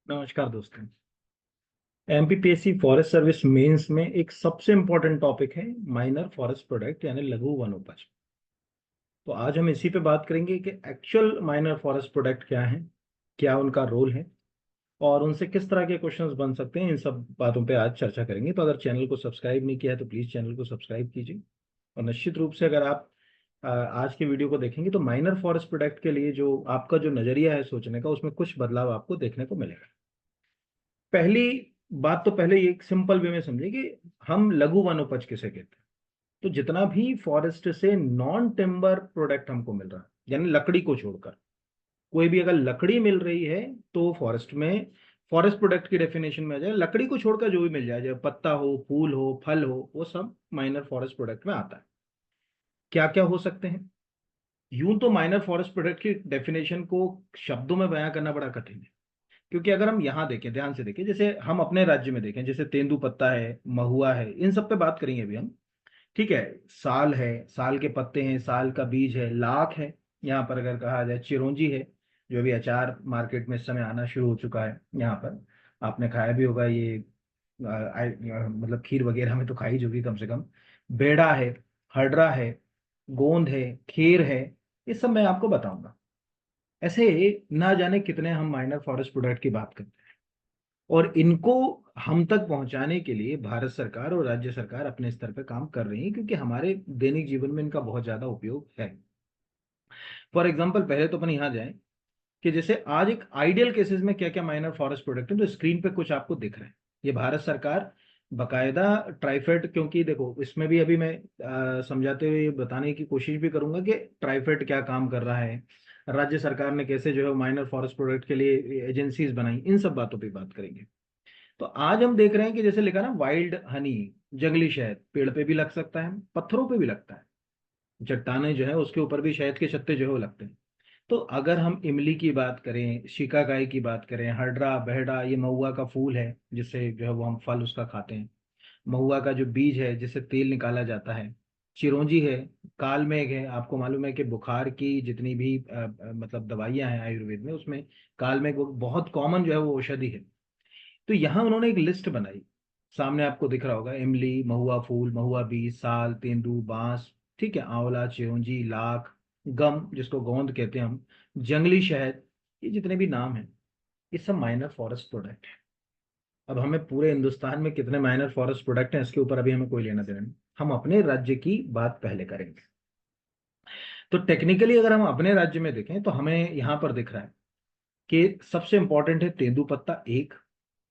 नमस्कार दोस्तों। MPPSC forest service mains में एक सबसे इम्पोर्टेंट टॉपिक है माइनर फॉरेस्ट प्रोडक्ट यानी लघु वनोपज। तो आज हम इसी पे बात करेंगे कि एक्चुअल माइनर फॉरेस्ट प्रोडक्ट क्या है, क्या उनका रोल है और उनसे किस तरह के क्वेश्चंस बन सकते हैं। इन सब बातों पे आज चर्चा करेंगे। तो अगर चैनल को सब्सक्राइब नहीं किया है तो प्लीज़ चैनल को सब्सक्राइब कीजिए। और निश्चित रूप से अगर आप आज की वीडियो को देखेंगे तो माइनर फॉरेस्ट प्रोडक्ट के लिए जो आपका जो नज़रिया है सोचने का, उसमें कुछ बदलाव आपको देखने को मिलेगा। पहली बात तो पहले एक सिंपल वे में समझिए कि हम लघु वनोपज किसे कहते हैं। तो जितना भी फॉरेस्ट से नॉन टिम्बर प्रोडक्ट हमको मिल रहा है, यानी लकड़ी को छोड़कर कोई भी अगर लकड़ी मिल रही है तो फॉरेस्ट में फॉरेस्ट प्रोडक्ट की डेफिनेशन में आ जाए। लकड़ी को छोड़कर जो भी मिल जाए, जैसे पत्ता हो, फूल हो, फल हो, वो सब माइनर फॉरेस्ट प्रोडक्ट में आता है। क्या क्या हो सकते हैं? यूं तो माइनर फॉरेस्ट प्रोडक्ट की डेफिनेशन को शब्दों में बयां करना बड़ा कठिन है, क्योंकि अगर हम यहाँ देखें, ध्यान से देखें, जैसे हम अपने राज्य में देखें, जैसे तेंदुपत्ता है, महुआ है, इन सब पे बात करेंगे अभी हम। ठीक है। साल है, साल के पत्ते हैं, साल का बीज है, लाख है। यहाँ पर अगर कहा जाए चिरौंजी है, जो भी अचार मार्केट में इस समय आना शुरू हो चुका है। यहाँ पर आपने खाया भी होगा ये। मतलब खीर वगैरह में तो खाई होगी कम से कम। बेड़ा है, हडरा है, गोंद है, खीर है। ये सब मैं आपको बताऊंगा। ऐसे ना जाने कितने हम माइनर फॉरेस्ट प्रोडक्ट की बात करते हैं, और इनको हम तक पहुंचाने के लिए भारत सरकार और राज्य सरकार अपने स्तर पर काम कर रही है, क्योंकि हमारे दैनिक जीवन में इनका बहुत ज्यादा उपयोग है। फॉर एग्जाम्पल, पहले तो अपन यहाँ जाए कि जैसे आज एक आइडियल केसेस में क्या क्या माइनर फॉरेस्ट प्रोडक्ट है, तो स्क्रीन पे कुछ आपको दिख रहा है। ये भारत सरकार बकायदा ट्राइफेड, क्योंकि देखो इसमें भी अभी मैं समझाते हुए बताने की कोशिश भी करूंगा कि ट्राइफेड क्या काम कर रहा है, राज्य सरकार ने कैसे जो है माइनर फॉरेस्ट प्रोडक्ट के लिए एजेंसीज बनाई, इन सब बातों पे बात करेंगे। तो आज हम देख रहे हैं कि जैसे लिखा ना वाइल्ड हनी, जंगली शहद पेड़ पे भी लग सकता है, पत्थरों पे भी लगता है। चट्टाने जो है उसके ऊपर भी शहद के छत्ते जो है वो लगते हैं। तो अगर हम इमली की बात करें, शिकाकाई की बात करें, हडरा बहडा, ये महुआ का फूल है जिससे जो है वो हम फल उसका खाते हैं। महुआ का जो बीज है जिससे तेल निकाला जाता है। चिरौंजी है। काल मेघ है, आपको मालूम है कि बुखार की जितनी भी मतलब दवाइयां हैं आयुर्वेद में, उसमें काल मेघ वो बहुत कॉमन जो है वो औषधि है। तो यहाँ उन्होंने एक लिस्ट बनाई, सामने आपको दिख रहा होगा, इमली, महुआ फूल, महुआ बीज, साल, तेंदू, बांस, ठीक है, आंवला, चिरौंजी, लाख, गम जिसको गोंद कहते हैं हम, जंगली शहद, ये जितने भी नाम हैं, ये सब माइनर फॉरेस्ट प्रोडक्ट है। अब हमें पूरे हिंदुस्तान में कितने माइनर फॉरेस्ट प्रोडक्ट हैं इसके ऊपर अभी हमें कोई लेना देना नहीं। हम अपने राज्य की बात पहले करेंगे। तो टेक्निकली अगर हम अपने राज्य में देखें तो हमें यहाँ पर दिख रहा है कि सबसे इंपॉर्टेंट है तेंदुपत्ता एक,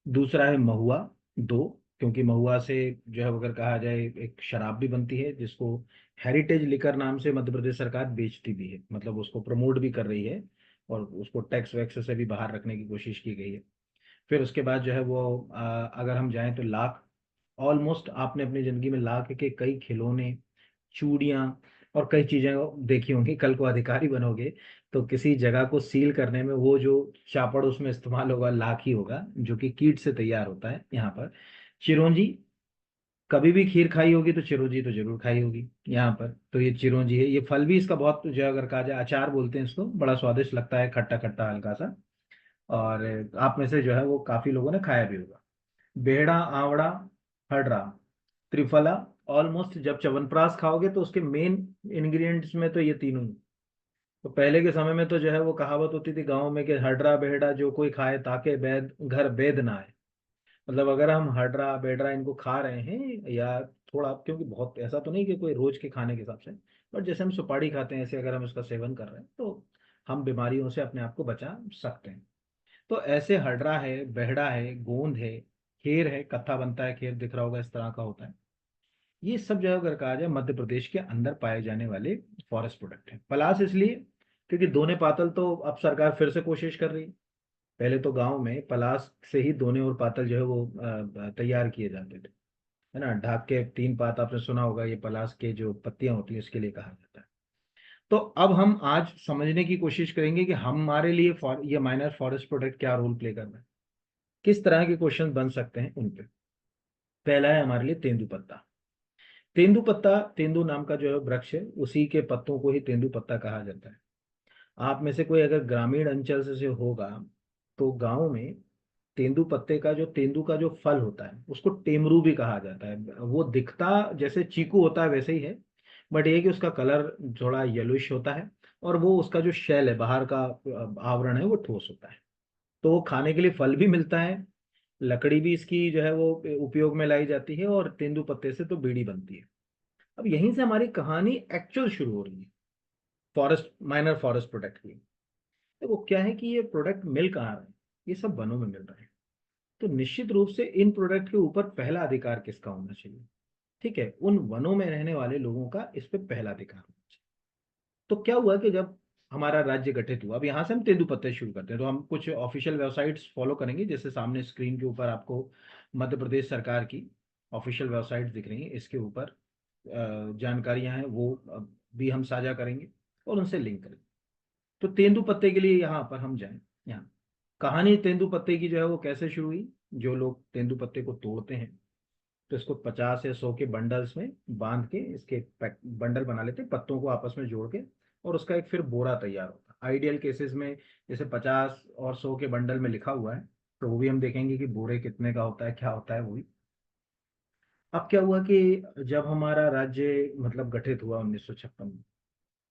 दूसरा है महुआ दो, क्योंकि महुआ से जो है अगर कहा जाए एक शराब भी बनती है जिसको हेरिटेज लिकर नाम से मध्य प्रदेश सरकार बेचती भी है, मतलब उसको प्रमोट भी कर रही है और उसको टैक्स वैक्स से भी बाहर रखने की कोशिश की गई है। फिर उसके बाद जो है वो अगर हम जाएं तो लाख। ऑलमोस्ट आपने अपनी जिंदगी में लाख के कई खिलौने, चूड़ियां और कई चीजें देखी होंगी। कल को अधिकारी बनोगे तो किसी जगह को सील करने में वो जो चापड़ उसमें इस्तेमाल होगा लाख ही होगा, जो कि कीट से तैयार होता है। यहाँ पर चिरौंजी, कभी भी खीर खाई होगी तो चिरौंजी तो जरूर खाई होगी यहाँ पर। तो ये चिरौंजी है। ये फल भी इसका बहुत जो है अगर कहा जाए, अचार बोलते हैं इसको, बड़ा स्वादिष्ट लगता है, खट्टा खट्टा हल्का सा। और आप में से जो है वो काफी लोगों ने खाया भी होगा। बेहड़ा, आवड़ा, हडरा, त्रिफला। ऑलमोस्ट जब च्यवनप्राश खाओगे तो उसके मेन इंग्रेडिएंट्स में तो ये तीनों ही। तो पहले के समय में तो जो है वो कहावत होती थी गांव में कि हडरा बेहड़ा जो कोई खाए ताके बैद घर बेद ना आए। मतलब अगर हम हडरा बेडरा इनको खा रहे हैं या थोड़ा, क्योंकि बहुत ऐसा तो नहीं कि कोई रोज के खाने के हिसाब से, बट जैसे हम सुपारी खाते हैं ऐसे अगर हम इसका सेवन कर रहे हैं तो हम बीमारियों से अपने आप को बचा सकते हैं। तो ऐसे हडरा है, बहड़ा है, गोंद है, खेर है, कत्था बनता है, खेर दिख रहा होगा, इस तरह का होता है। ये सब जो है अगर कहा जाए मध्य प्रदेश के अंदर पाए जाने वाले फॉरेस्ट प्रोडक्ट है। पलाश इसलिए क्योंकि दोने पातल तो अब सरकार फिर से कोशिश कर रही है। पहले तो गांव में पलाश से ही दोने और पातल जो है वो तैयार किए जाते थे, है ना। ढाक के तीन पात आपने सुना होगा, ये पलाश के जो पत्तियां होती हैं उसके लिए कहा जाता है। तो अब हम आज समझने की कोशिश करेंगे कि हमारे लिए ये माइनर फॉरेस्ट प्रोडक्ट क्या रोल प्ले कर रहा है, किस तरह के क्वेश्चन बन सकते हैं उन पे। पहला है हमारे लिए तेंदुपत्ता। तेंदुपत्ता, तेंदु नाम का जो है वृक्ष है, उसी के पत्तों को ही तेंदुपत्ता कहा जाता है। आप में से कोई अगर ग्रामीण अंचल से होगा तो गांव में तेंदु पत्ते का जो तेंदु का जो फल होता है उसको टेमरू भी कहा जाता है। वो दिखता जैसे चीकू होता है वैसे ही है, बट ये है कि उसका कलर थोड़ा येलोइश होता है, और वो उसका जो शेल है बाहर का आवरण है वो ठोस होता है। तो वो खाने के लिए फल भी मिलता है, लकड़ी भी इसकी जो है वो उपयोग में लाई जाती है, और तेंदु पत्ते से तो बीड़ी बनती है। अब यहीं से हमारी कहानी एक्चुअल शुरू हो रही है फॉरेस्ट माइनर फॉरेस्ट प्रोडक्ट की। देखो क्या है कि ये प्रोडक्ट मिल कहाँ रहे हैं, ये सब वनों में मिल रहे हैं। तो निश्चित रूप से इन प्रोडक्ट के ऊपर पहला अधिकार किसका होना चाहिए? ठीक है, उन वनों में रहने वाले लोगों का इस पे पहला अधिकार होना चाहिए। तो क्या हुआ कि जब हमारा राज्य गठित हुआ, अब यहाँ से हम तेंदुपत्ते शुरू करते हैं, तो हम कुछ ऑफिशियल वेबसाइट्स फॉलो करेंगे, जैसे सामने स्क्रीन के ऊपर आपको मध्य प्रदेश सरकार की ऑफिशियल वेबसाइट्स दिख रही हैं, इसके ऊपर जानकारियां हैं, वो भी हम साझा करेंगे और उनसे लिंक करेंगे। तो तेंदुपत्ते के लिए यहाँ पर हम जाएं। यहाँ कहानी तेंदुपत्ते की जो है वो कैसे शुरू हुई। जो लोग तेंदुपत्ते को तोड़ते हैं तो इसको 50 या 100 के बंडल्स में बांध के इसके बंडल बना लेते हैं, पत्तों को आपस में जोड़ के, और उसका एक फिर बोरा तैयार होता है। आइडियल केसेस में जैसे 50 और 100 के बंडल में लिखा हुआ है, तो वो भी हम देखेंगे कि बोरे कितने का होता है, क्या होता है वो भी। अब क्या हुआ कि जब हमारा राज्य मतलब गठित हुआ 1956 में,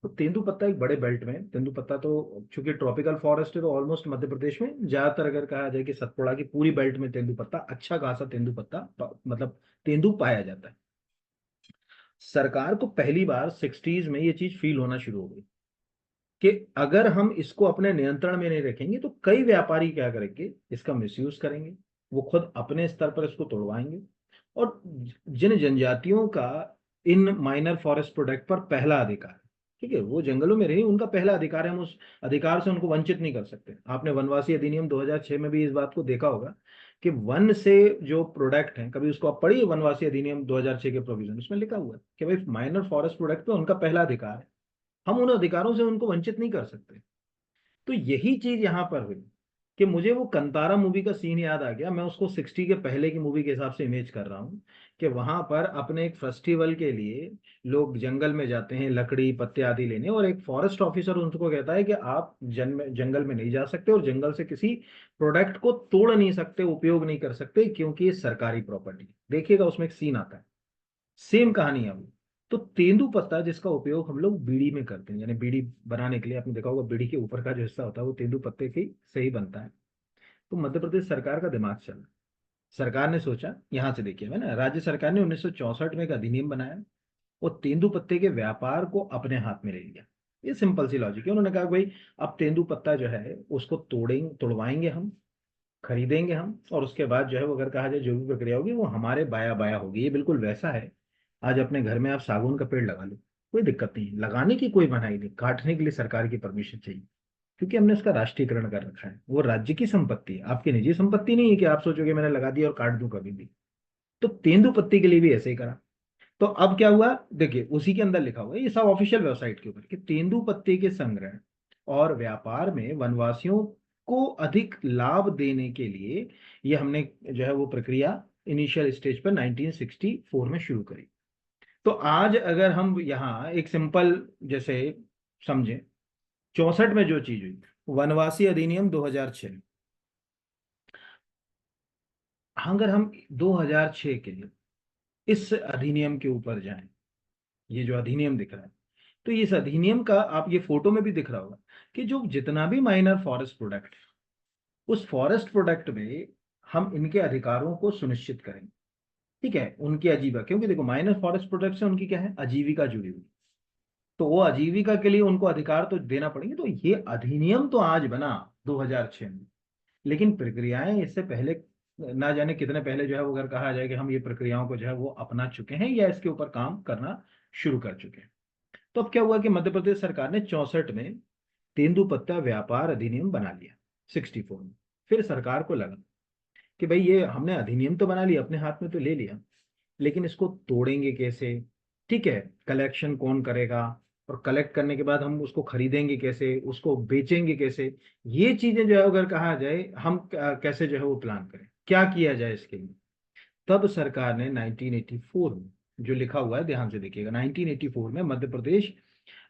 तो तेंदुपत्ता एक बड़े बेल्ट में, तेंदुपत्ता तो चूंकि ट्रॉपिकल फॉरेस्ट है तो ऑलमोस्ट मध्य प्रदेश में ज्यादातर अगर कहा जाए कि सतपुड़ा की पूरी बेल्ट में तेंदुपत्ता, अच्छा खासा तेंदुपत्ता मतलब तेंदु पाया जाता है। सरकार को पहली बार 60s में ये चीज फील होना शुरू हो गई कि अगर हम इसको अपने नियंत्रण में नहीं रखेंगे तो कई व्यापारी क्या करेंगे, इसका मिसयूज करेंगे, वो खुद अपने स्तर पर इसको तोड़वाएंगे। और जिन जनजातियों का इन माइनर फॉरेस्ट प्रोडक्ट पर पहला अधिकार है, ठीक है, वो जंगलों में रही, उनका पहला अधिकार है, हम उस अधिकार से उनको वंचित नहीं कर सकते। आपने वनवासी अधिनियम 2006 में भी इस बात को देखा होगा कि वन से जो प्रोडक्ट है, कभी उसको आप पढ़िए, वनवासी अधिनियम 2006 के प्रोविजन, उसमें लिखा हुआ है कि भाई माइनर फॉरेस्ट प्रोडक्ट पे उनका पहला अधिकार है, हम उन अधिकारों से उनको वंचित नहीं कर सकते। तो यही चीज यहां पर हुई कि मुझे वो कंतारा मूवी का सीन याद आ गया, मैं उसको 60 के पहले की मूवी के हिसाब से इमेज कर रहा हूँ कि वहां पर अपने एक फेस्टिवल के लिए लोग जंगल में जाते हैं लकड़ी पत्ते आदि लेने, और एक फॉरेस्ट ऑफिसर उनको कहता है कि आप जंगल में नहीं जा सकते और जंगल से किसी प्रोडक्ट को तोड़ नहीं सकते, उपयोग नहीं कर सकते, क्योंकि ये सरकारी प्रॉपर्टी। देखिएगा उसमें एक सीन आता है, सेम कहानी है वो। तो तेंदु पत्ता जिसका उपयोग हम लोग बीड़ी में करते हैं, यानी बीड़ी बनाने के लिए, आपने देखा होगा बीड़ी के ऊपर का जो हिस्सा होता है वो तेंदु पत्ते की से ही बनता है। तो मध्य प्रदेश सरकार का दिमाग चला, सरकार ने सोचा, यहाँ से देखिए, है ना, राज्य सरकार ने 1964 में एक अधिनियम बनाया और तेंदु पत्ते के व्यापार को अपने हाथ में ले लिया। ये सिंपल सी लॉजिक है, उन्होंने कहा भाई अब तेंदु पत्ता जो है उसको तोड़वाएंगे हम, खरीदेंगे हम, और उसके बाद जो है वो अगर कहा जाए जो भी प्रक्रिया होगी वो हमारे बाया बाया होगी। ये बिल्कुल वैसा है, आज अपने घर में आप सागौन का पेड़ लगा लो, कोई दिक्कत नहीं है, लगाने की कोई मनाही नहीं, काटने के लिए सरकार की परमिशन चाहिए, क्योंकि हमने उसका राष्ट्रीयकरण कर रखा है, वो राज्य की संपत्ति है, आपकी निजी संपत्ति नहीं है कि आप सोचोगे मैंने लगा दिया और काट दूं कभी भी। तो तेंदु पत्ती के लिए भी ऐसे ही करा। तो अब क्या हुआ, देखिए उसी के अंदर लिखा हुआ है, ये सब ऑफिशियल वेबसाइट के ऊपर, कि तेंदु पत्ते के संग्रहण और व्यापार में वनवासियों को अधिक लाभ देने के लिए ये हमने जो है वो प्रक्रिया इनिशियल स्टेज पर 1964 में शुरू करी। तो आज अगर हम यहाँ एक सिंपल जैसे समझें, 64 में जो चीज हुई, वनवासी अधिनियम 2006, अगर हम 2006 के इस अधिनियम के ऊपर जाएं, ये जो अधिनियम दिख रहा है, तो इस अधिनियम का आप ये फोटो में भी दिख रहा होगा कि जो जितना भी माइनर फॉरेस्ट प्रोडक्ट है उस फॉरेस्ट प्रोडक्ट में हम इनके अधिकारों को सुनिश्चित करेंगे। ठीक है, उनकी आजीविका, क्योंकि देखो माइनर फॉरेस्ट प्रोडक्ट से उनकी क्या है, आजीविका जुड़ी हुई, तो वो आजीविका के लिए उनको अधिकार तो देना पड़ेंगे। तो ये अधिनियम तो आज बना 2006 में, लेकिन प्रक्रियाएं इससे पहले ना जाने कितने पहले जो है वो अगर कहा जाए कि हम ये प्रक्रियाओं को जो है वो अपना चुके हैं या इसके ऊपर काम करना शुरू कर चुके हैं। तो अब क्या हुआ कि मध्य प्रदेश सरकार ने 64 में तेंदुपत्ता व्यापार अधिनियम बना लिया 64 में। फिर सरकार को लगा कि भाई ये हमने अधिनियम तो बना लिया, अपने हाथ में तो ले लिया, लेकिन इसको तोड़ेंगे कैसे, ठीक है, कलेक्शन कौन करेगा, और कलेक्ट करने के बाद हम उसको खरीदेंगे कैसे, उसको बेचेंगे कैसे, ये चीजें जो है अगर कहा जाए हम कैसे जो है वो प्लान करें, क्या किया जाए इसके लिए। तब सरकार ने 1984 में, जो लिखा हुआ है ध्यान से देखिएगा, 1984 में मध्य प्रदेश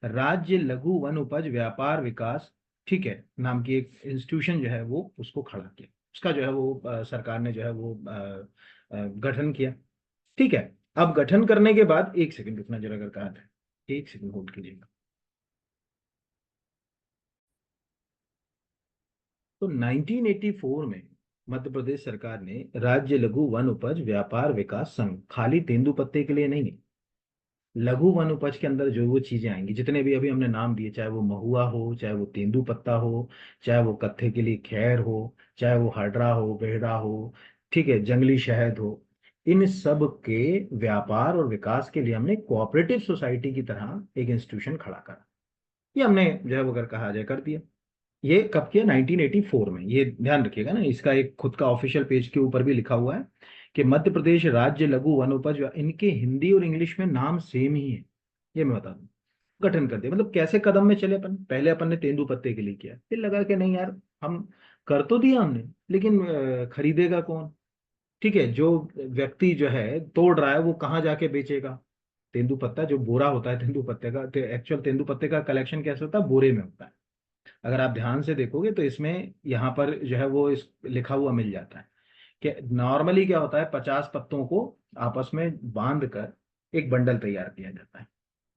राज्य लघु वन उपज व्यापार विकास, ठीक है, नाम की एक इंस्टीट्यूशन जो है वो उसको खड़ा किया। उसका जो है वो सरकार ने जो है वो गठन किया। ठीक है। अब गठन करने के बाद, एक सेकंड रुकना जरा, अगर कहा था, एक सेकंड होल्ड कीजिएगा। तो 1984 में मध्य प्रदेश सरकार ने राज्य लघु वन उपज व्यापार विकास संघ, खाली तेंदुपत्ते के लिए नहीं है, लघु वन उपज के अंदर जो वो चीजें आएंगी, जितने भी अभी हमने नाम दिए, चाहे वो महुआ हो, चाहे वो तेंदुपत्ता हो, चाहे वो कत्थे के लिए खैर हो, चाहे वो हडरा हो, बेहड़ा हो, ठीक है, जंगली शहद हो, इन सब के व्यापार और विकास के लिए हमने कोऑपरेटिव सोसाइटी की तरह एक इंस्टीट्यूशन खड़ा करा। ये हमने जो है वो अगर कहा जाए कर दिया। ये कब किया? 1984 में। ये ध्यान रखिएगा ना, इसका एक खुद का ऑफिशियल पेज के ऊपर भी लिखा हुआ है कि मध्य प्रदेश राज्य लघु वनोपज, इनके हिंदी और इंग्लिश में नाम सेम ही है। ये मैं बता दूं, गठन कर दिया। मतलब कैसे कदम में चले अपन, पहले अपन ने तेंदुपत्ते के लिए किया, फिर लगा कि नहीं यार, हम कर तो दिया हमने, लेकिन खरीदेगा कौन? ठीक है, जो व्यक्ति जो है तोड़ रहा है वो कहाँ जाके बेचेगा? तेंदुपत्ता जो बोरा होता है तेंदुपत्ते का, एक्चुअल तेंदुपत्ते का कलेक्शन कैसे होता है? बोरे में होता है। अगर आप ध्यान से देखोगे तो इसमें यहाँ पर जो है वो इस लिखा हुआ मिल जाता है कि नॉर्मली क्या होता है, 50 पत्तों को आपस में बांध कर एक बंडल तैयार किया जाता है।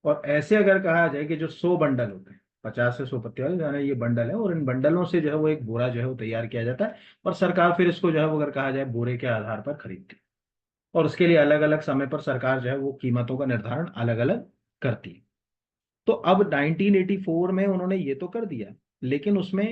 और ऐसे अगर कहा जाए कि जो 100 बंडल होते हैं, 50 से 100 पत्ते वाले जो है ना, ये बंडल है, और इन बंडलों से जो है वो एक बोरा जो है वो तैयार किया जाता है। और सरकार फिर इसको जो है वो अगर कहा जाए बोरे के आधार पर खरीदती है। और उसके लिए अलग अलग समय पर सरकार जो है वो कीमतों का निर्धारण अलग अलग करती है। तो अब 1984 में उन्होंने ये तो कर दिया, लेकिन उसमें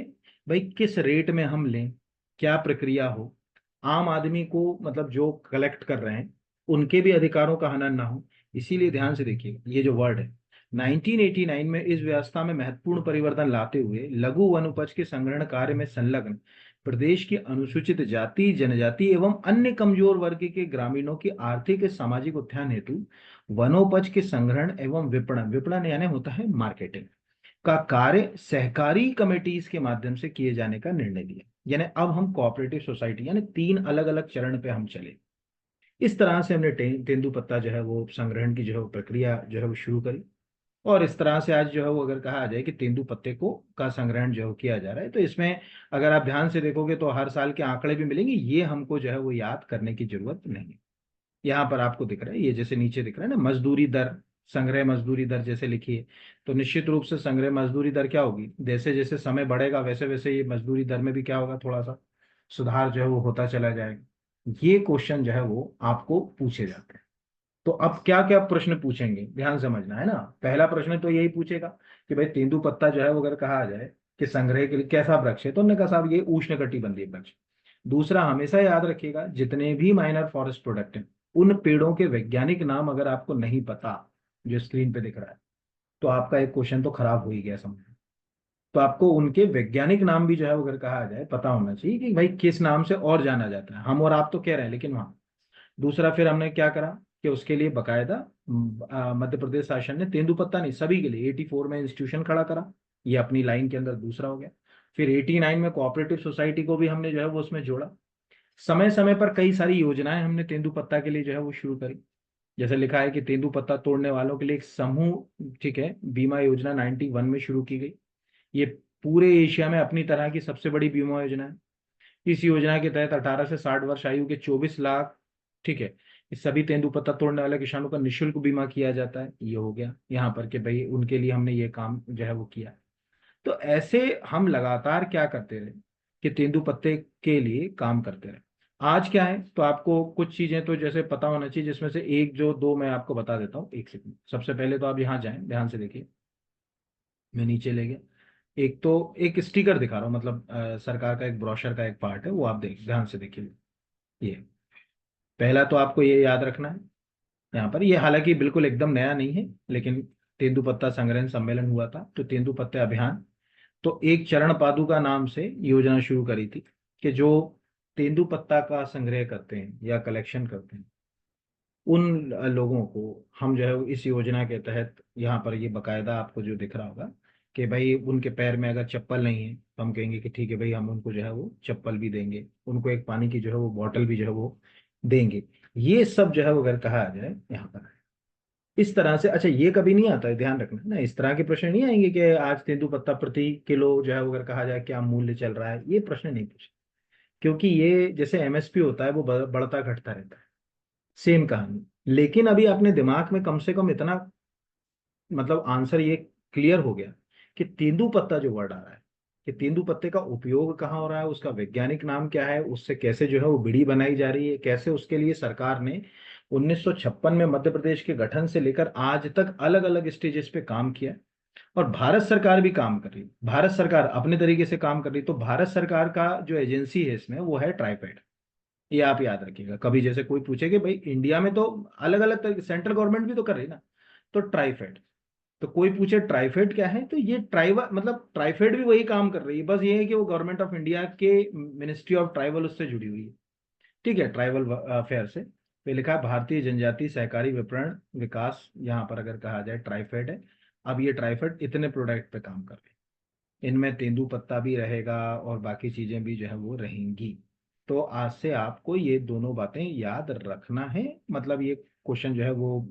भाई किस रेट में हम लें, क्या प्रक्रिया हो, आम आदमी को, मतलब जो कलेक्ट कर रहे हैं उनके भी अधिकारों का हनन ना हो। इसीलिए ध्यान से देखिए ये जो वर्ड है, 1989 में इस व्यवस्था में महत्वपूर्ण परिवर्तन लाते हुए लघु वन उपज के संग्रहण कार्य में संलग्न प्रदेश की अनुसूचित जाति, जनजाति एवं अन्य कमजोर वर्ग के ग्रामीणों की आर्थिक सामाजिक उत्थान हेतु वनोपज के संग्रहण एवं विपणन, विपणन यानी होता है मार्केटिंग, का कार्य सहकारी कमेटीज के माध्यम से किए जाने का निर्णय लिया। यानी अब हम कोऑपरेटिव सोसाइटी, यानी 3 अलग अलग चरण पे हम चले। इस तरह से हमने तेंदुपत्ता जो है वो संग्रहण की जो है वो प्रक्रिया जो है वो शुरू करी। और इस तरह से आज जो है वो अगर कहा जाए कि तेंदुपत्ते को का संग्रहण जो है किया जा रहा है, तो इसमें अगर आप ध्यान से देखोगे तो हर साल के आंकड़े भी मिलेंगे, ये हमको जो है वो याद करने की जरूरत नहीं है। यहाँ पर आपको दिख रहा है, ये जैसे नीचे दिख रहा है ना, मजदूरी दर, संग्रह मजदूरी दर जैसे लिखी है, तो निश्चित रूप से संग्रह मजदूरी दर क्या होगी, जैसे जैसे समय बढ़ेगा वैसे वैसे ये मजदूरी दर में भी क्या होगा, थोड़ा सा सुधार जो है वो होता चला जाएगा। ये क्वेश्चन जो है वो आपको पूछे जाते हैं। तो अब क्या क्या प्रश्न पूछेंगे, ध्यान समझना है ना। पहला प्रश्न तो यही पूछेगा कि भाई तेंदुपत्ता जो है वो अगर कहा जाए कि संग्रह के लिए कैसा वृक्ष है, तो उन्होंने कहा साहब ये उष्णकटिबंधीय वृक्ष। दूसरा, हमेशा याद रखिएगा जितने भी माइनर फॉरेस्ट प्रोडक्ट हैं, उन पेड़ों के वैज्ञानिक नाम अगर आपको नहीं पता, जो स्क्रीन पे दिख रहा है, तो आपका एक क्वेश्चन तो खराब हो ही गया समझ। तो आपको उनके वैज्ञानिक नाम भी जो है वो अगर कहा जाए पता होना चाहिए कि भाई किस नाम से और जाना जाता है। हम और आप तो कह रहे हैं, लेकिन वहाँ दूसरा फिर हमने क्या करा कि उसके लिए बकायदा मध्य प्रदेश शासन ने तेंदुपत्ता नहीं, सभी के लिए 84 में इंस्टीट्यूशन खड़ा करा। ये अपनी लाइन के अंदर दूसरा हो गया। फिर 89 में कोऑपरेटिव सोसाइटी को भी हमने जो है वो उसमें जोड़ा। समय समय पर कई सारी योजनाएं हमने तेंदुपत्ता के लिए जो है वो शुरू करी। जैसे लिखा है कि तेंदुपत्ता तोड़ने वालों के लिए एक समूह, ठीक है, बीमा योजना 91 में शुरू की गई। ये पूरे एशिया में अपनी तरह की सबसे बड़ी बीमा योजना है। इस योजना के तहत 18 से 60 वर्ष आयु के 24 लाख, ठीक है, इस सभी तेंदुपत्ता तोड़ने वाले किसानों का निःशुल्क बीमा किया जाता है। ये हो गया यहाँ पर कि भाई उनके लिए हमने ये काम जो है वो किया। तो ऐसे हम लगातार क्या करते रहे कि तेंदुपत्ते के लिए काम करते रहे। आज क्या है, तो आपको कुछ चीजें तो जैसे पता होना चाहिए, जिसमें से एक जो दो मैं आपको बता देता हूँ, एक सेकंड। सबसे पहले तो आप यहाँ जाएं, ध्यान से देखिए, मैं नीचे ले गया। एक तो एक स्टिकर दिखा रहा हूँ, मतलब सरकार का एक ब्रोशर का एक पार्ट है, वो आप देख ध्यान से देखिए। ये पहला तो आपको ये याद रखना है यहाँ पर, ये हालांकि बिल्कुल एकदम नया नहीं है, लेकिन तेंदुपत्ता संग्रहण सम्मेलन हुआ था तो तेंदुपत्ते अभियान, तो एक चरण पादुका नाम से योजना शुरू करी थी कि जो तेंदुपत्ता का संग्रह करते हैं या कलेक्शन करते हैं, उन लोगों को हम जो है इस योजना के तहत, यहाँ पर ये बकायदा आपको जो दिख रहा होगा कि भाई उनके पैर में अगर चप्पल नहीं है तो हम कहेंगे कि ठीक है भाई, हम उनको जो है वो चप्पल भी देंगे, उनको एक पानी की जो है वो बॉटल भी जो है वो देंगे। ये सब जो है वो अगर कहा जाए यहाँ पर इस तरह से। अच्छा, ये कभी नहीं आता है, ध्यान रखना ना, इस तरह के प्रश्न नहीं आएंगे कि आज तेंदुपत्ता प्रति किलो जो है वो अगर कहा जाए क्या मूल्य चल रहा है, ये प्रश्न नहीं पूछे। क्योंकि ये जैसे एमएसपी होता है वो बढ़ता घटता रहता है, सेम कहानी। लेकिन अभी अपने दिमाग में कम से कम इतना मतलब आंसर ये क्लियर हो गया कि तेंदुपत्ता जो वर्ड आ रहा है, कि तेंदुपत्ते का उपयोग कहाँ हो रहा है, उसका वैज्ञानिक नाम क्या है, उससे कैसे जो है वो बीड़ी बनाई जा रही है, कैसे उसके लिए सरकार ने 1956 में मध्य प्रदेश के गठन से लेकर आज तक अलग अलग स्टेजेस पे काम किया। और भारत सरकार भी काम कर रही है, भारत सरकार अपने तरीके से काम कर रही है। तो भारत सरकार का जो एजेंसी है इसमें वो है ट्राइफेड। ये आप याद रखिएगा, कभी जैसे कोई पूछे कि भाई इंडिया में तो अलग अलग तरीके सेंट्रल गवर्नमेंट भी तो कर रही है ना, तो ट्राइफेड। तो कोई पूछे ट्राइफेड क्या है, तो ये ट्राइबल मतलब ट्राइफेड भी वही काम कर रही है, बस ये है कि वो गवर्नमेंट ऑफ इंडिया के मिनिस्ट्री ऑफ ट्राइबल उससे जुड़ी हुई है। ठीक है, ट्राइबल अफेयर से पे लिखा है भारतीय जनजाति सहकारी विपणन विकास, यहाँ पर अगर कहा जाए ट्राइफेड है। अब ये ट्राइफेड इतने प्रोडक्ट पे काम कर रहे हैं, इनमें तेंदुपत्ता भी रहेगा और बाकी चीजें भी जो है वो रहेंगी। तो आज से आपको ये दोनों बातें याद रखना है, मतलब ये क्वेश्चन जो है वो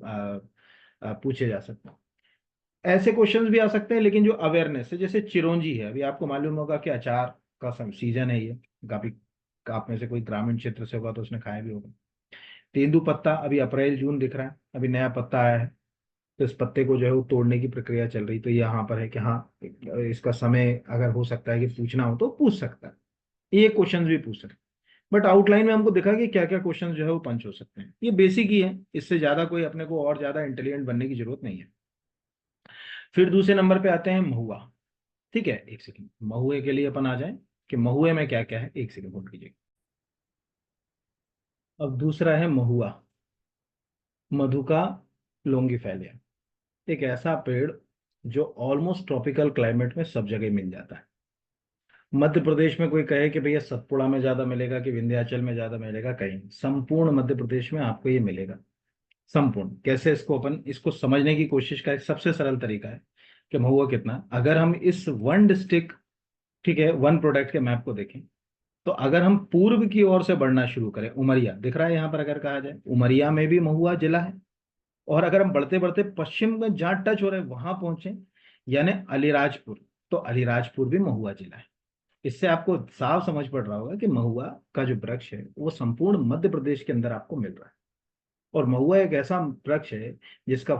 पूछे जा सकते हैं। ऐसे क्वेश्चंस भी आ सकते हैं, लेकिन जो अवेयरनेस है, जैसे चिरौंजी है, अभी आपको मालूम होगा कि अचार का सीजन है ये, काफी आप में से कोई ग्रामीण क्षेत्र से होगा तो उसने खाया भी होगा। तेंदुपत्ता अभी अप्रैल जून दिख रहा है, अभी नया पत्ता आया है, तो इस पत्ते को जो है वो तोड़ने की प्रक्रिया चल रही। तो यहाँ पर है कि हाँ, इसका समय अगर हो सकता है कि पूछना हो तो पूछ सकता है, ये क्वेश्चंस भी पूछ सकते हैं। बट आउटलाइन में हमको दिखा कि क्या क्या क्वेश्चन जो है वो पंच हो सकते हैं, ये बेसिक ही है, इससे ज्यादा कोई अपने को और ज्यादा इंटेलिजेंट बनने की जरूरत नहीं है। फिर दूसरे नंबर पे आते हैं महुआ। ठीक है, एक सेकंड, महुए के लिए अपन आ जाएं कि महुए में क्या क्या है, एक सेकंड होल्ड कीजिए। अब दूसरा है महुआ, मधुका लोंगिफेलिया, एक ऐसा पेड़ जो ऑलमोस्ट ट्रॉपिकल क्लाइमेट में सब जगह मिल जाता है। मध्य प्रदेश में कोई कहे कि भैया सतपुड़ा में ज्यादा मिलेगा कि विंध्याचल में ज्यादा मिलेगा, कहीं संपूर्ण मध्य प्रदेश में आपको ये मिलेगा। संपूर्ण कैसे, इसको अपन इसको समझने की कोशिश का एक सबसे सरल तरीका है कि महुआ कितना, अगर हम इस वन डिस्ट्रिक्ट, ठीक है, वन प्रोडक्ट के मैप को देखें, तो अगर हम पूर्व की ओर से बढ़ना शुरू करें, उमरिया दिख रहा है यहाँ पर, अगर कहा जाए उमरिया में भी महुआ जिला है। और अगर हम बढ़ते बढ़ते पश्चिम में जहाँ टच हो रहे हैं वहां पहुंचे, यानी अलीराजपुर, तो अलीराजपुर भी महुआ जिला है। इससे आपको साफ समझ पड़ रहा होगा कि महुआ का जो वृक्ष है वो संपूर्ण मध्य प्रदेश के अंदर आपको मिल रहा है। और महुआ एक ऐसा वृक्ष है जिसका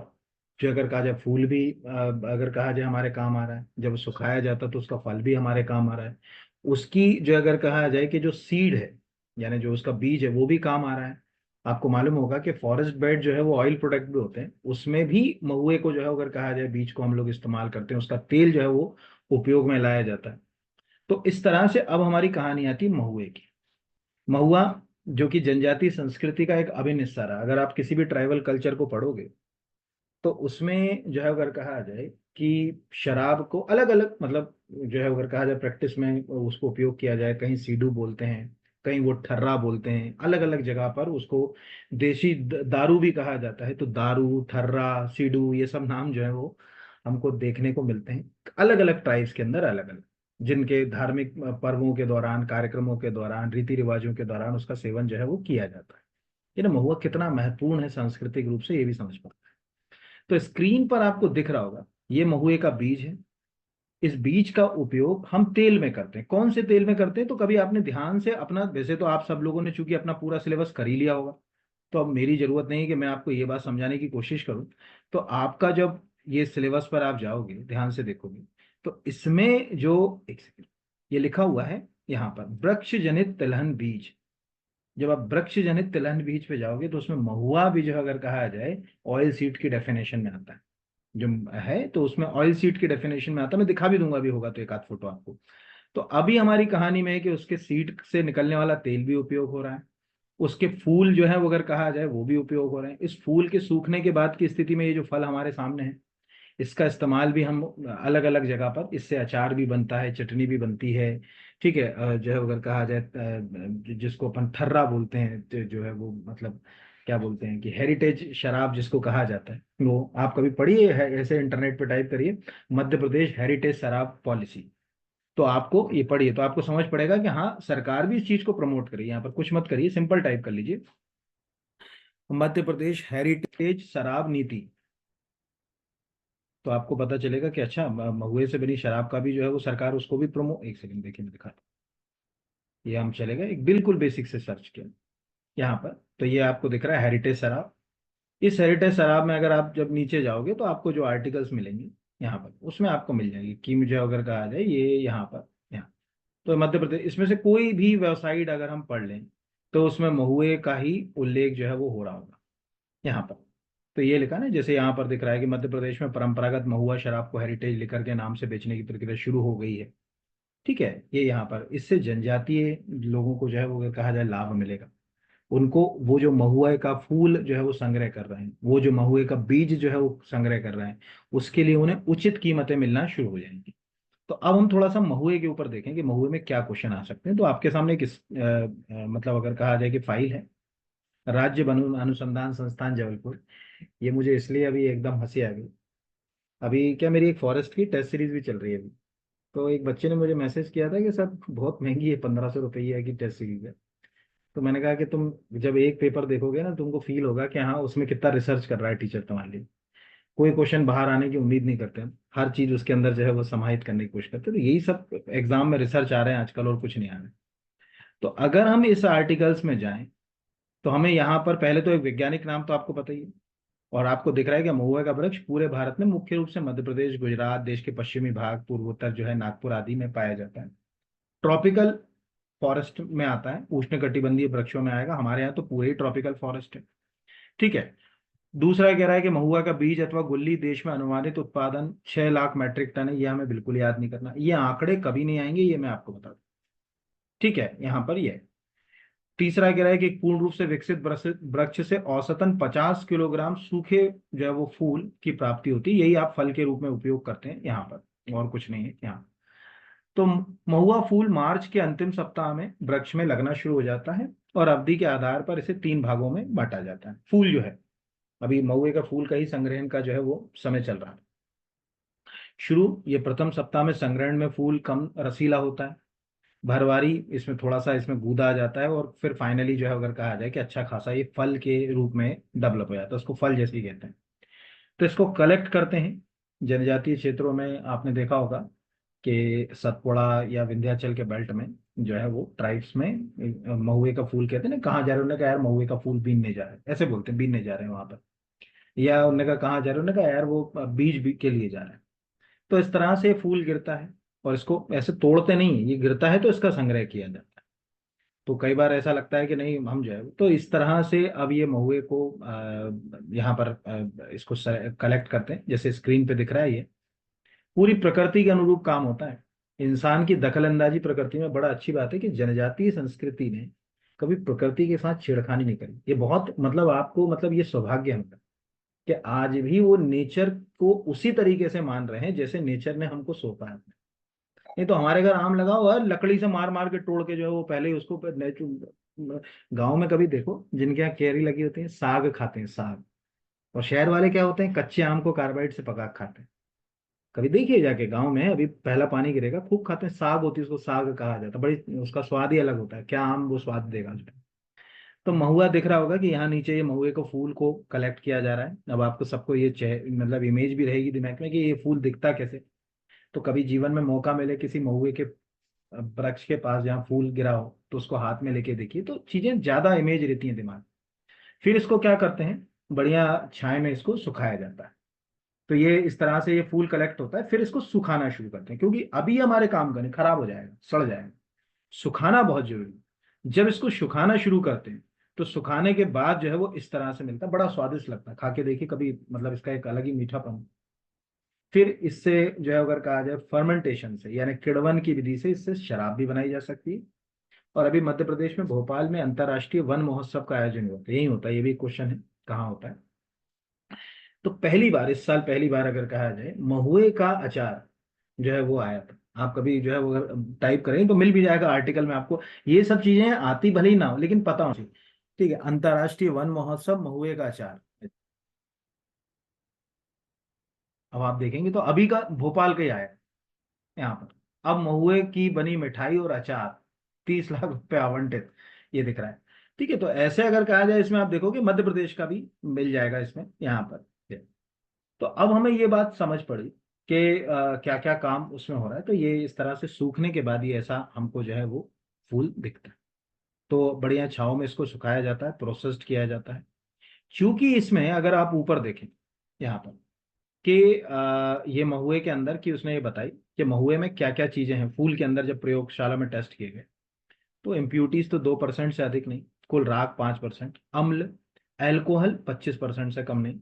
जो अगर कहा जाए फूल भी अगर कहा जाए हमारे काम आ रहा है, जब सुखाया जाता है तो उसका फल भी हमारे काम आ रहा है। उसकी जो अगर कहा जाए कि जो सीड है, यानी जो उसका बीज है वो भी काम आ रहा है। आपको मालूम होगा कि फॉरेस्ट बेड जो है वो ऑयल प्रोडक्ट भी होते हैं, उसमें भी महुए को जो है अगर कहा जाए बीज को हम लोग इस्तेमाल करते हैं, उसका तेल जो है वो उपयोग में लाया जाता है। तो इस तरह से अब हमारी कहानी आती है महुए की। महुआ जो कि जनजातीय संस्कृति का एक अभिन्न हिस्सा रहा, अगर आप किसी भी ट्राइबल कल्चर को पढ़ोगे तो उसमें जो है अगर कहा जाए कि शराब को अलग अलग मतलब जो है अगर कहा जाए प्रैक्टिस में उसको उपयोग किया जाए, कहीं सीडू बोलते हैं, कहीं वो ठर्रा बोलते हैं, अलग अलग जगह पर उसको देसी दारू भी कहा जाता है। तो दारू, ठर्रा, सीडू, ये सब नाम जो है वो हमको देखने को मिलते हैं अलग अलग ट्राइब्स के अंदर, अलग अलग जिनके धार्मिक पर्वों के दौरान, कार्यक्रमों के दौरान, रीति रिवाजों के दौरान उसका सेवन जो है वो किया जाता है। ये ना महुआ कितना महत्वपूर्ण है सांस्कृतिक रूप से, ये भी समझ पाते हैं। तो स्क्रीन पर आपको दिख रहा होगा ये महुए का बीज है। इस बीज का उपयोग हम तेल में करते हैं। कौन से तेल में करते हैं, तो कभी आपने ध्यान से अपना, वैसे तो आप सब लोगों ने चूंकि अपना पूरा सिलेबस कर ही लिया होगा, तो अब मेरी जरूरत नहीं है कि मैं आपको ये बात समझाने की कोशिश करूं। तो आपका जब ये सिलेबस पर आप जाओगे, ध्यान से देखोगे, तो इसमें जो एक सेकंड ये लिखा हुआ है यहाँ पर, वृक्ष जनित तिलहन बीज, जब आप वृक्ष जनित तिलहन बीज पे जाओगे तो उसमें महुआ भी जो अगर कहा जाए ऑयल सीड की डेफिनेशन में आता है, जो है तो उसमें ऑयल सीड की डेफिनेशन में आता है। मैं दिखा भी दूंगा, अभी होगा तो एक आध फोटो आपको। तो अभी हमारी कहानी में है कि उसके सीड से निकलने वाला तेल भी उपयोग हो रहा है, उसके फूल जो है वो अगर कहा जाए वो भी उपयोग हो रहे हैं। इस फूल के सूखने के बाद की स्थिति में ये जो फल हमारे सामने है, इसका इस्तेमाल भी हम अलग अलग जगह पर, इससे अचार भी बनता है, चटनी भी बनती है। ठीक है, जो है अगर कहा जाए जिसको अपन ठर्रा बोलते हैं, जो है वो मतलब क्या बोलते हैं कि हेरिटेज शराब जिसको कहा जाता है, वो आप कभी पढ़िए ऐसे इंटरनेट पे टाइप करिए मध्य प्रदेश हेरिटेज शराब पॉलिसी, तो आपको ये पढ़िए तो आपको समझ पड़ेगा कि हाँ सरकार भी इस चीज को प्रमोट करिए। यहाँ पर कुछ मत करिए, सिंपल टाइप कर लीजिए मध्य प्रदेश हेरिटेज शराब नीति, तो आपको पता चलेगा कि अच्छा महुए से बनी शराब का भी जो है वो सरकार उसको भी एक सेकंड देखिए मैं दिखाता ये हम चले गए, एक बिल्कुल बेसिक से सर्च किया यहाँ पर, तो ये आपको दिख रहा है हेरिटेज शराब। इस हेरिटेज शराब में अगर आप जब नीचे जाओगे तो आपको जो आर्टिकल्स मिलेंगे यहाँ पर, उसमें आपको मिल जाएंगे कि मुझे अगर कहा जाए ये यहाँ पर, यहाँ तो मध्य प्रदेश, इसमें से कोई भी वेबसाइट अगर हम पढ़ लें तो उसमें महुए का ही उल्लेख जो है वो हो रहा होगा यहाँ पर। तो ये लिखा ना, जैसे यहाँ पर दिख रहा है कि मध्य प्रदेश में परंपरागत महुआ शराब को हेरिटेज लिकर के नाम से बेचने की प्रक्रिया शुरू हो गई है। ठीक है, ये यहाँ पर इससे जनजातीय लोगों को जो है वो अगर कहा जाए लाभ मिलेगा। उनको वो जो महुए का फूल जो है वो संग्रह कर रहे हैं, वो जो महुए का बीज जो है वो संग्रह कर रहे हैं, उसके लिए उन्हें उचित कीमतें मिलना शुरू हो जाएंगी। तो अब हम थोड़ा सा महुए के ऊपर देखें कि महुए में क्या क्वेश्चन आ सकते हैं। तो आपके सामने किस मतलब अगर कहा जाए कि फाइल है, राज्य वन अनुसंधान संस्थान जबलपुर। ये मुझे इसलिए अभी एकदम हंसी आ गई, अभी क्या मेरी एक फॉरेस्ट की टेस्ट सीरीज भी चल रही है अभी। तो एक बच्चे ने मुझे मैसेज किया था कि सर बहुत महंगी है, 1500 रुपये की टेस्ट सीरीज है। तो मैंने कहा कि तुम जब एक पेपर देखोगे ना, तुमको फील होगा कि हाँ उसमें कितना रिसर्च कर रहा है टीचर तुम्हारे लिए। कोई क्वेश्चन बाहर आने की उम्मीद नहीं करते हम, हर चीज उसके अंदर जो है वो समाहित करने की कोशिश करते हैं। तो यही सब एग्जाम में रिसर्च आ रहे हैं आजकल, और कुछ नहीं आ रहे। तो अगर हम इस आर्टिकल्स में जाएं तो हमें यहाँ पर पहले तो एक वैज्ञानिक नाम तो आपको पता ही है, और आपको दिख रहा है कि महुआ का वृक्ष पूरे भारत में मुख्य रूप से मध्य प्रदेश, गुजरात, देश के पश्चिमी भाग, पूर्वोत्तर जो है नागपुर आदि में पाया जाता है। ट्रॉपिकल फॉरेस्ट में आता है, उष्णकटिबंधीय वृक्षों में आएगा, हमारे यहाँ तो पूरे ही ट्रॉपिकल फॉरेस्ट है। ठीक है। दूसरा कह रहा है कि महुआ का बीज अथवा गुल्ली देश में अनुमानित उत्पादन 6 लाख मीट्रिक टन है। ये हमें बिल्कुल याद नहीं करना, ये आंकड़े कभी नहीं आएंगे, ये मैं आपको बता दूं। ठीक है, यहाँ पर ये है। तीसरा कह रहा है कि पूर्ण रूप से विकसित वृक्ष वृक्ष से औसतन 50 किलोग्राम सूखे जो है वो फूल की प्राप्ति होती है, यही आप फल के रूप में उपयोग करते हैं यहाँ पर, और कुछ नहीं है यहाँ। तो महुआ फूल मार्च के अंतिम सप्ताह में वृक्ष में लगना शुरू हो जाता है, और अवधि के आधार पर इसे 3 भागों में बांटा जाता है। फूल जो है, अभी महुए का फूल का ही संग्रहण का जो है वो समय चल रहा है। शुरू ये प्रथम सप्ताह में संग्रहण में फूल कम रसीला होता है, भरवारी इसमें थोड़ा सा इसमें गूदा आ जाता है, और फिर फाइनली जो है अगर कहा जाए कि अच्छा खासा ये फल के रूप में डेवलप हो जाता है, उसको फल जैसे ही कहते हैं। तो इसको कलेक्ट करते हैं जनजातीय क्षेत्रों में, आपने देखा होगा कि सतपुड़ा या विंध्याचल के बेल्ट में जो है वो ट्राइब्स में महुए का फूल कहते हैं ना, कहाँ जा रहे हैं, उन्होंने कहा यार महुए का फूल बीनने जा रहे हैं, ऐसे बोलते हैं बीनने जा रहे हैं वहां पर। या उन्होंने कहा कहाँ जा रहे हैं, उन्होंने कहा यार वो के लिए जा रहे हैं। तो इस तरह से फूल गिरता है, और इसको ऐसे तोड़ते नहीं है, ये गिरता है तो इसका संग्रह किया जाता है। तो कई बार ऐसा लगता है कि नहीं हम जो है, तो इस तरह से अब ये महुए को यहाँ पर इसको कलेक्ट करते हैं, जैसे स्क्रीन पे दिख रहा है। ये पूरी प्रकृति के अनुरूप काम होता है। इंसान की दखलंदाजी प्रकृति में, बड़ा अच्छी बात है कि जनजातीय संस्कृति ने कभी प्रकृति के साथ छेड़खानी नहीं करी। ये बहुत मतलब आपको मतलब ये सौभाग्य है कि आज भी वो नेचर को उसी तरीके से मान रहे हैं जैसे नेचर ने हमको सौंपा है। नहीं तो हमारे घर आम लगा हुआ है, लकड़ी से मार मार के तोड़ के जो है वो पहले ही उसको गांव में कभी देखो जिनके यहाँ केरी लगी होती है, साग खाते हैं साग। और शहर वाले क्या होते हैं, कच्चे आम को कार्बाइड से पका के खाते हैं। कभी देखिए जाके गांव में, अभी पहला पानी गिरेगा खूब खाते हैं, साग होती है उसको साग कहा जाता है, बड़ी उसका स्वाद ही अलग होता है, क्या आम वो स्वाद देगा उसमें। तो महुआ दिख रहा होगा कि यहाँ नीचे ये महुए को फूल को कलेक्ट किया जा रहा है। अब आपको सबको ये मतलब इमेज भी रहेगी दिमाग में कि ये फूल दिखता कैसे। तो कभी जीवन में मौका मिले किसी महुए के वृक्ष के पास जहाँ फूल गिरा हो तो उसको हाथ में लेके देखिए, तो चीजें ज्यादा इमेज रहती हैं दिमाग। फिर इसको क्या करते हैं, बढ़िया छाए में इसको सुखाया जाता है। तो ये इस तरह से ये फूल कलेक्ट होता है, फिर इसको सुखाना शुरू करते हैं, क्योंकि अभी हमारे काम करने खराब हो जाएगा, सड़ जाएगा। सुखाना बहुत जरूरी है। जब इसको सुखाना शुरू करते हैं तो सुखाने के बाद जो है वो इस तरह से मिलता है, बड़ा स्वादिष्ट लगता है, खा के देखिए कभी, मतलब इसका एक अलग ही मीठापन। फिर इससे जो है अगर कहा जाए फर्मेंटेशन से यानी किण्वन की विधि से इससे शराब भी बनाई जा सकती है। और अभी मध्य प्रदेश में भोपाल में अंतर्राष्ट्रीय वन महोत्सव का आयोजन होता है, यही होता है, ये भी क्वेश्चन है कहाँ होता है। तो पहली बार इस साल, पहली बार अगर कहा जाए महुए का अचार जो है वो आया था। आप कभी जो है वो अगर टाइप करें तो मिल भी जाएगा आर्टिकल में आपको। ये सब चीजें आती भले ही ना हो लेकिन पता होनी चाहिए। ठीक है, अंतर्राष्ट्रीय वन महोत्सव महुए का अचार। अब आप देखेंगे तो अभी का भोपाल का ही आया यहाँ पर। अब महुए की बनी मिठाई और अचार, 30 लाख रुपए आवंटित, ये दिख रहा है। ठीक है, तो ऐसे अगर कहा जाए इसमें आप देखोगे मध्य प्रदेश का भी मिल जाएगा इसमें यहाँ पर। तो अब हमें ये बात समझ पड़ी कि क्या क्या काम उसमें हो रहा है। तो ये इस तरह से सूखने के बाद ये ऐसा हमको जो है वो फूल दिखता है। तो बढ़िया छांव में इसको सुखाया जाता है, प्रोसेस्ड किया जाता है। क्योंकि इसमें अगर आप ऊपर देखें यहाँ पर कि ये महुए के अंदर की उसने ये बताई कि महुए में क्या क्या चीजें हैं, फूल के अंदर जब प्रयोगशाला में टेस्ट किए गए तो इम्प्यूरिटीज तो 2% से अधिक नहीं, कुल राख 5%, अम्ल एल्कोहल 25% से कम नहीं,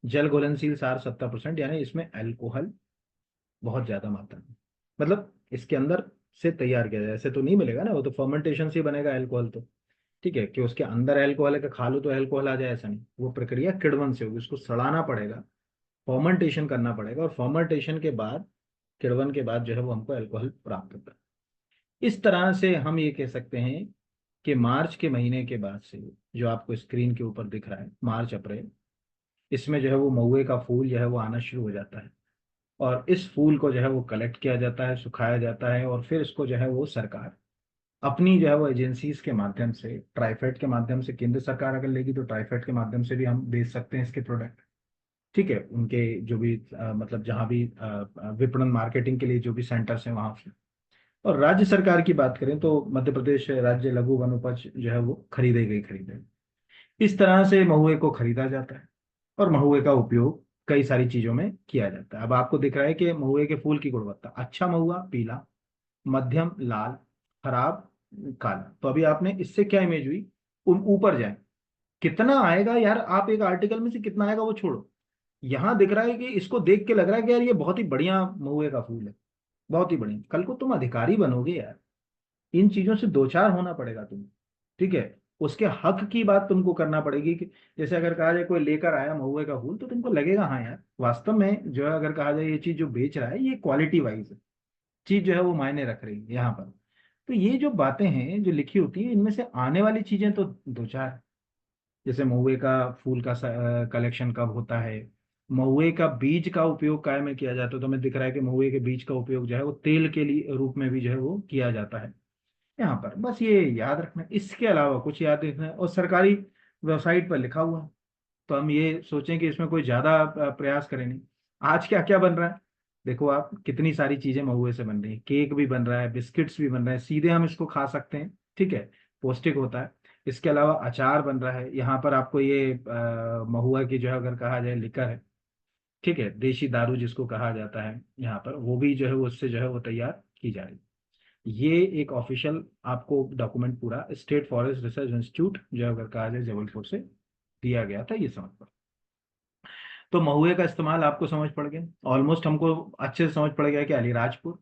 जल घुलनशील सार 70%, यानी इसमें एल्कोहल बहुत ज्यादा मात्रा में, मतलब इसके अंदर से तैयार किया जाए, ऐसे तो नहीं मिलेगा ना, वो तो फर्मेंटेशन से ही बनेगा एल्कोहल तो। ठीक है, कि उसके अंदर एल्कोहल है कि खा लो तो एल्कोहल आ जाए, ऐसा नहीं, वो प्रक्रिया किण्वन से होगी, उसको सड़ाना पड़ेगा, फर्मेंटेशन करना पड़ेगा, और फर्मेंटेशन के बाद, किण्वन के बाद जो है वो हमको अल्कोहल प्राप्त होता है। इस तरह से हम ये कह सकते हैं कि मार्च के महीने के बाद से, जो आपको स्क्रीन के ऊपर दिख रहा है, मार्च अप्रैल, इसमें जो है वो महुए का फूल जो है वो आना शुरू हो जाता है। और इस फूल को जो है वो कलेक्ट किया जाता है, सुखाया जाता है, और फिर इसको जो है वो सरकार अपनी जो है वो एजेंसीज के माध्यम से, ट्राइफेड के माध्यम से, केंद्र सरकार अगर लेगी तो ट्राइफेड के माध्यम से भी हम बेच सकते हैं इसके प्रोडक्ट। ठीक है, उनके जो भी मतलब जहाँ भी विपणन मार्केटिंग के लिए जो भी सेंटर्स हैं वहाँ से। और राज्य सरकार की बात करें तो मध्य प्रदेश राज्य लघु वनोपज जो है वो खरीदे। इस तरह से महुए को खरीदा जाता है और महुए का उपयोग कई सारी चीजों में किया जाता है। अब आपको दिख रहा है कि महुए के फूल की गुणवत्ता, अच्छा महुआ पीला, मध्यम लाल, खराब काला। तो अभी आपने इससे क्या इमेज हुई, ऊपर जाए कितना आएगा यार, आप एक आर्टिकल में से कितना आएगा वो छोड़ो, यहाँ दिख रहा है कि इसको देख के लग रहा है कि यार ये बहुत ही बढ़िया महुए का फूल है, बहुत ही बढ़िया। कल को तुम अधिकारी बनोगे यार, इन चीजों से दो चार होना पड़ेगा तुम्हें। ठीक है, उसके हक की बात तुमको करना पड़ेगी कि जैसे अगर कहा जाए कोई लेकर आया महुए का फूल तो तुमको लगेगा हाँ यार वास्तव में जो है, अगर कहा जाए ये चीज जो बेच रहा है ये क्वालिटी वाइज है, चीज जो है वो मायने रख रही है यहाँ पर। तो ये जो बातें हैं जो लिखी होती है, इनमें से आने वाली चीजें तो दो चार हैं। जैसे महुए का फूल का कलेक्शन कब होता है, महुए का बीज का उपयोग काय में किया जाता है, तो हमें दिख रहा है कि महुए के बीज का उपयोग जो है वो तेल के लिए रूप में भी जो है वो किया जाता है यहाँ पर। बस ये याद रखना है, इसके अलावा कुछ याद रखना है, और सरकारी वेबसाइट पर लिखा हुआ है। तो हम ये सोचें कि इसमें कोई ज्यादा प्रयास करें नहीं। आज क्या क्या बन रहा है, देखो आप, कितनी सारी चीजें महुए से बन रही है, केक भी बन रहा है, बिस्किट्स भी बन रहे हैं, सीधे हम इसको खा सकते हैं। ठीक है, पौष्टिक होता है। इसके अलावा अचार बन रहा है, यहाँ पर आपको ये महुआ की जो है अगर कहा जाए लिकर है, ठीक है, देशी दारू जिसको कहा जाता है यहाँ पर, वो भी जो है वो उससे जो है वो तैयार की जा रही है। ये एक ऑफिशियल आपको डॉक्यूमेंट पूरा स्टेट फॉरेस्ट रिसर्च इंस्टीट्यूट जो अगर कहा जाए जबलपुर से दिया गया था, ये समझ पड़ा। तो महुए का इस्तेमाल आपको समझ पड़ गया ऑलमोस्ट, हमको अच्छे से समझ पड़ गया कि अलीराजपुर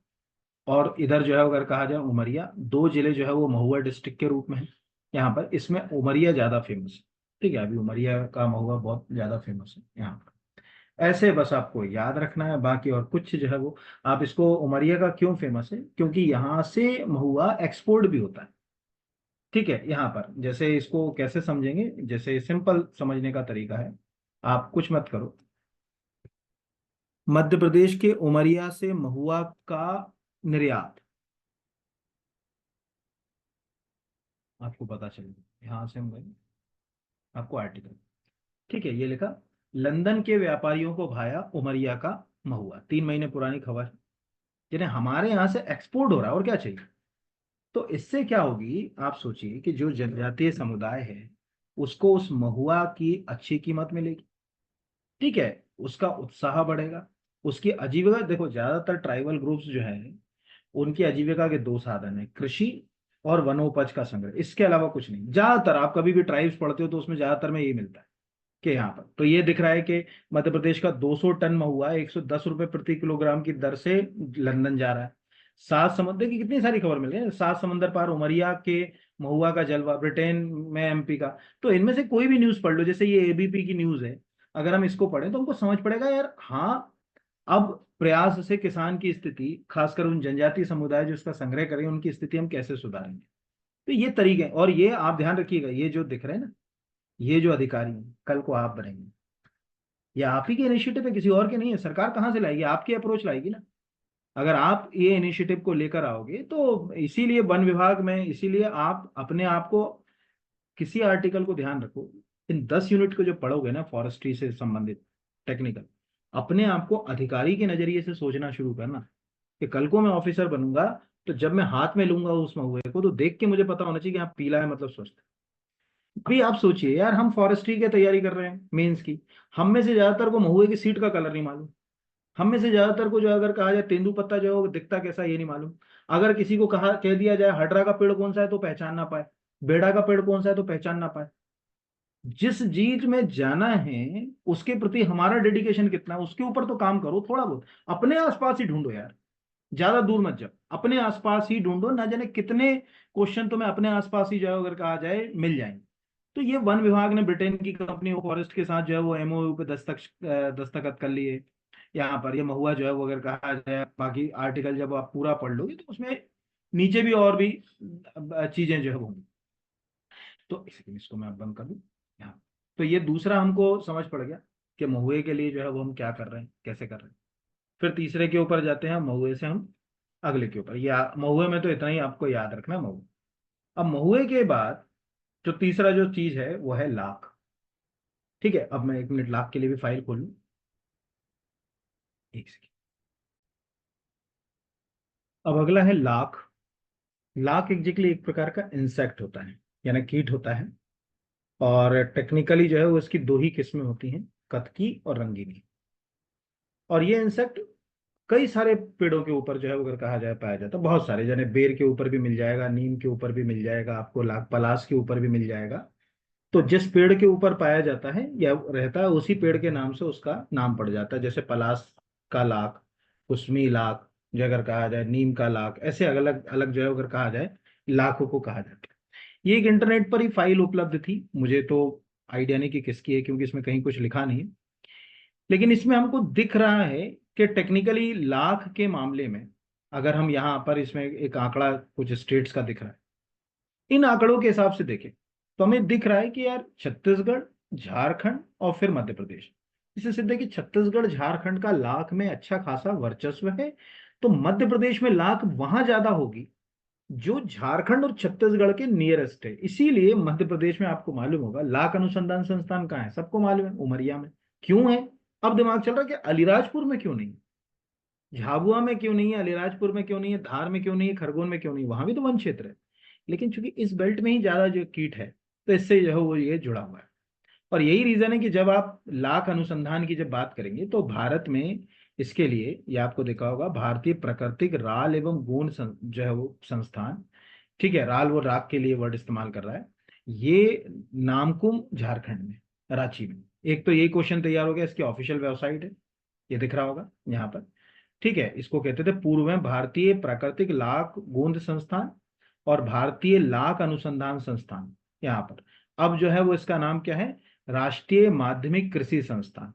और इधर जो है अगर कहा जाए उमरिया, दो जिले जो है वो महुआ डिस्ट्रिक्ट के रूप में है यहाँ पर। इसमें उमरिया ज्यादा फेमस है। ठीक है, अभी उमरिया का महुआ बहुत ज्यादा फेमस है यहाँ पर। ऐसे बस आपको याद रखना है, बाकी और कुछ जो है वो, आप इसको, उमरिया का क्यों फेमस है, क्योंकि यहाँ से महुआ एक्सपोर्ट भी होता है। ठीक है, यहाँ पर जैसे इसको कैसे समझेंगे, जैसे सिंपल समझने का तरीका है, आप कुछ मत करो, मध्य प्रदेश के उमरिया से महुआ का निर्यात आपको पता चलेगा, यहाँ से हम गए, आपको आर्टिकल, ठीक है, ये लिखा, लंदन के व्यापारियों को भाया उमरिया का महुआ, 3 महीने पुरानी खबर है, जिन्हें हमारे यहाँ से एक्सपोर्ट हो रहा है, और क्या चाहिए। तो इससे क्या होगी, आप सोचिए कि जो जनजातीय समुदाय है उसको उस महुआ की अच्छी कीमत मिलेगी। ठीक है, उसका उत्साह बढ़ेगा, उसकी आजीविका, देखो ज्यादातर ट्राइबल ग्रुप्स जो हैं उनकी आजीविका के दो साधन है, कृषि और वनोपज का संग्रह, इसके अलावा कुछ नहीं। ज्यादातर आप कभी भी ट्राइब्स पढ़ते हो तो उसमें ज्यादातर में यही मिलता है कि यहाँ पर, तो ये दिख रहा है कि मध्य प्रदेश का 200 टन महुआ 110 रुपए प्रति किलोग्राम की दर से लंदन जा रहा है। सात समुद्र की कितनी सारी खबर मिल रही है, सात समंदर पार उमरिया के महुआ का जलवा, ब्रिटेन में एमपी का। तो इनमें से कोई भी न्यूज पढ़ लो, जैसे ये एबीपी की न्यूज है, अगर हम इसको पढ़ें तो हमको समझ पड़ेगा यार हाँ, अब प्रयास से किसान की स्थिति, खासकर उन जनजातीय समुदाय जो इसका संग्रह करें, उनकी स्थिति हम कैसे सुधारेंगे। तो ये तरीके हैं, और ये आप ध्यान रखिएगा, ये जो दिख रहे हैं ना, ये जो अधिकारी हैं कल को आप बनेंगे, ये आप ही के इनिशिएटिव है, किसी और के नहीं है। सरकार कहाँ से लाएगी, आपकी अप्रोच लाएगी ना, अगर आप ये इनिशिएटिव को लेकर आओगे तो। इसीलिए वन विभाग में, इसीलिए आप अपने आप को, किसी आर्टिकल को ध्यान रखो, इन 10 यूनिट को जो पढ़ोगे ना फॉरेस्ट्री से संबंधित टेक्निकल, अपने आप को अधिकारी के नजरिए से सोचना शुरू करना कि कल को मैं ऑफिसर बनूंगा तो जब मैं हाथ में लूंगा उस महुए को तो देख के मुझे पता होना चाहिए कि हाँ पीला है मतलब स्वस्थ है। अभी आप सोचिए यार, हम फॉरेस्ट्री की तैयारी कर रहे हैं मेंस की, हम में से ज्यादातर को महुए की सीट का कलर नहीं मालूम। हम में से ज्यादातर को जो अगर कहा जाए तेंदुपत्ता जो है वो दिखता कैसा है ये नहीं मालूम। अगर किसी को कहा कह दिया जाए हडरा का पेड़ कौन सा है तो पहचान ना पाए, बेड़ा का पेड़ कौन सा है तो पहचान ना पाए। जिस चीज में जाना है उसके प्रति हमारा डेडिकेशन कितना है उसके ऊपर तो काम करो थोड़ा बहुत। अपने आसपास ही ढूंढो यार, ज्यादा दूर मत जाओ, अपने आसपास ही ढूंढो, ना जाने कितने क्वेश्चन तुम्हें अपने आसपास ही जो है अगर कहा जाए मिल जाएंगे। तो ये वन विभाग ने ब्रिटेन की कंपनी फॉरेस्ट के साथ जो है वो एमओयू पे दस्तखत कर लिए। यहाँ पर ये महुआ जो है वो अगर कहा जाए, बाकी आर्टिकल जब आप पूरा पढ़ लोगे तो उसमें नीचे भी और भी चीजें जो है वो होंगी। तो इसलिए इसको मैं अब बंद कर दूं यहाँ। तो ये दूसरा हमको समझ पड़ गया कि महुए के लिए जो है वो हम क्या कर रहे हैं, कैसे कर रहे हैं। फिर तीसरे के ऊपर जाते हैं, महुए से हम अगले के ऊपर, या महुए में तो इतना ही आपको याद रखना है महुए। अब महुए के बाद जो तीसरा जो चीज है वो है लाख। ठीक है, अब मैं 1 मिनट लाख के लिए भी फाइल खोलूं, एक सेकेंड। अब अगला है लाख। लाख एग्जैक्टली एक प्रकार का इंसेक्ट होता है, यानी कीट होता है। और टेक्निकली जो है वो इसकी दो ही किस्में होती हैं, कतकी और रंगीनी। और ये इंसेक्ट कई सारे पेड़ों के ऊपर जो है अगर कहा जाए पाया जाता है, बहुत सारे, जैसे बेर के ऊपर भी मिल जाएगा, नीम के ऊपर भी मिल जाएगा आपको, लाख पलास के ऊपर भी मिल जाएगा। तो जिस पेड़ के ऊपर पाया जाता है या रहता है उसी पेड़ के नाम से उसका नाम पड़ जाता है। जैसे पलास का लाख, कुसमी लाख, जो अगर कहा जाए नीम का लाख, ऐसे अलग अलग जो है अगर कहा जाए लाखों को कहा जाता है। ये एक इंटरनेट पर ही फाइल उपलब्ध थी, मुझे तो आइडिया नहीं कि किसकी है क्योंकि इसमें कहीं कुछ लिखा नहीं है। लेकिन इसमें हमको दिख रहा है कि टेक्निकली लाख के मामले में, अगर हम यहाँ पर इसमें एक आंकड़ा कुछ स्टेट्स का दिख रहा है, इन आंकड़ों के हिसाब से देखें तो हमें दिख रहा है कि यार छत्तीसगढ़, झारखंड और फिर मध्य प्रदेश, इससे सिद्ध है कि छत्तीसगढ़ झारखंड का लाख में अच्छा खासा वर्चस्व है। तो मध्य प्रदेश में लाख वहां ज्यादा होगी जो झारखंड और छत्तीसगढ़ के नियरेस्ट है। इसीलिए मध्य प्रदेश में आपको मालूम होगा लाख अनुसंधान संस्थान कहाँ है, सबको मालूम है, उमरिया में। क्यों है? अब दिमाग चल रहा है कि अलीराजपुर में क्यों नहीं, झाबुआ में क्यों नहीं है, अलीराजपुर में क्यों नहीं है, धार में क्यों नहीं है, खरगोन में क्यों नहीं, वहां भी तो वन क्षेत्र है। लेकिन चूंकि इस बेल्ट में ही ज्यादा जो कीट है तो इससे जो है वो ये जुड़ा हुआ है। और यही रीजन है कि जब आप लाख अनुसंधान की जब बात करेंगे तो भारत में इसके लिए, ये आपको देखा होगा, भारतीय प्राकृतिक राल एवं गूण जो है वो संस्थान, ठीक है, राल वो राख के लिए वर्ड इस्तेमाल कर रहा है, ये नामकुम झारखंड में, रांची में। एक तो यही क्वेश्चन तैयार हो गया, इसकी ऑफिशियल वेबसाइट है, ये दिख रहा होगा यहाँ पर। ठीक है, इसको कहते थे पूर्व में भारतीय प्राकृतिक लाख गोंद संस्थान और भारतीय लाख अनुसंधान संस्थान, यहाँ पर। अब जो है वो इसका नाम क्या है, राष्ट्रीय माध्यमिक कृषि संस्थान।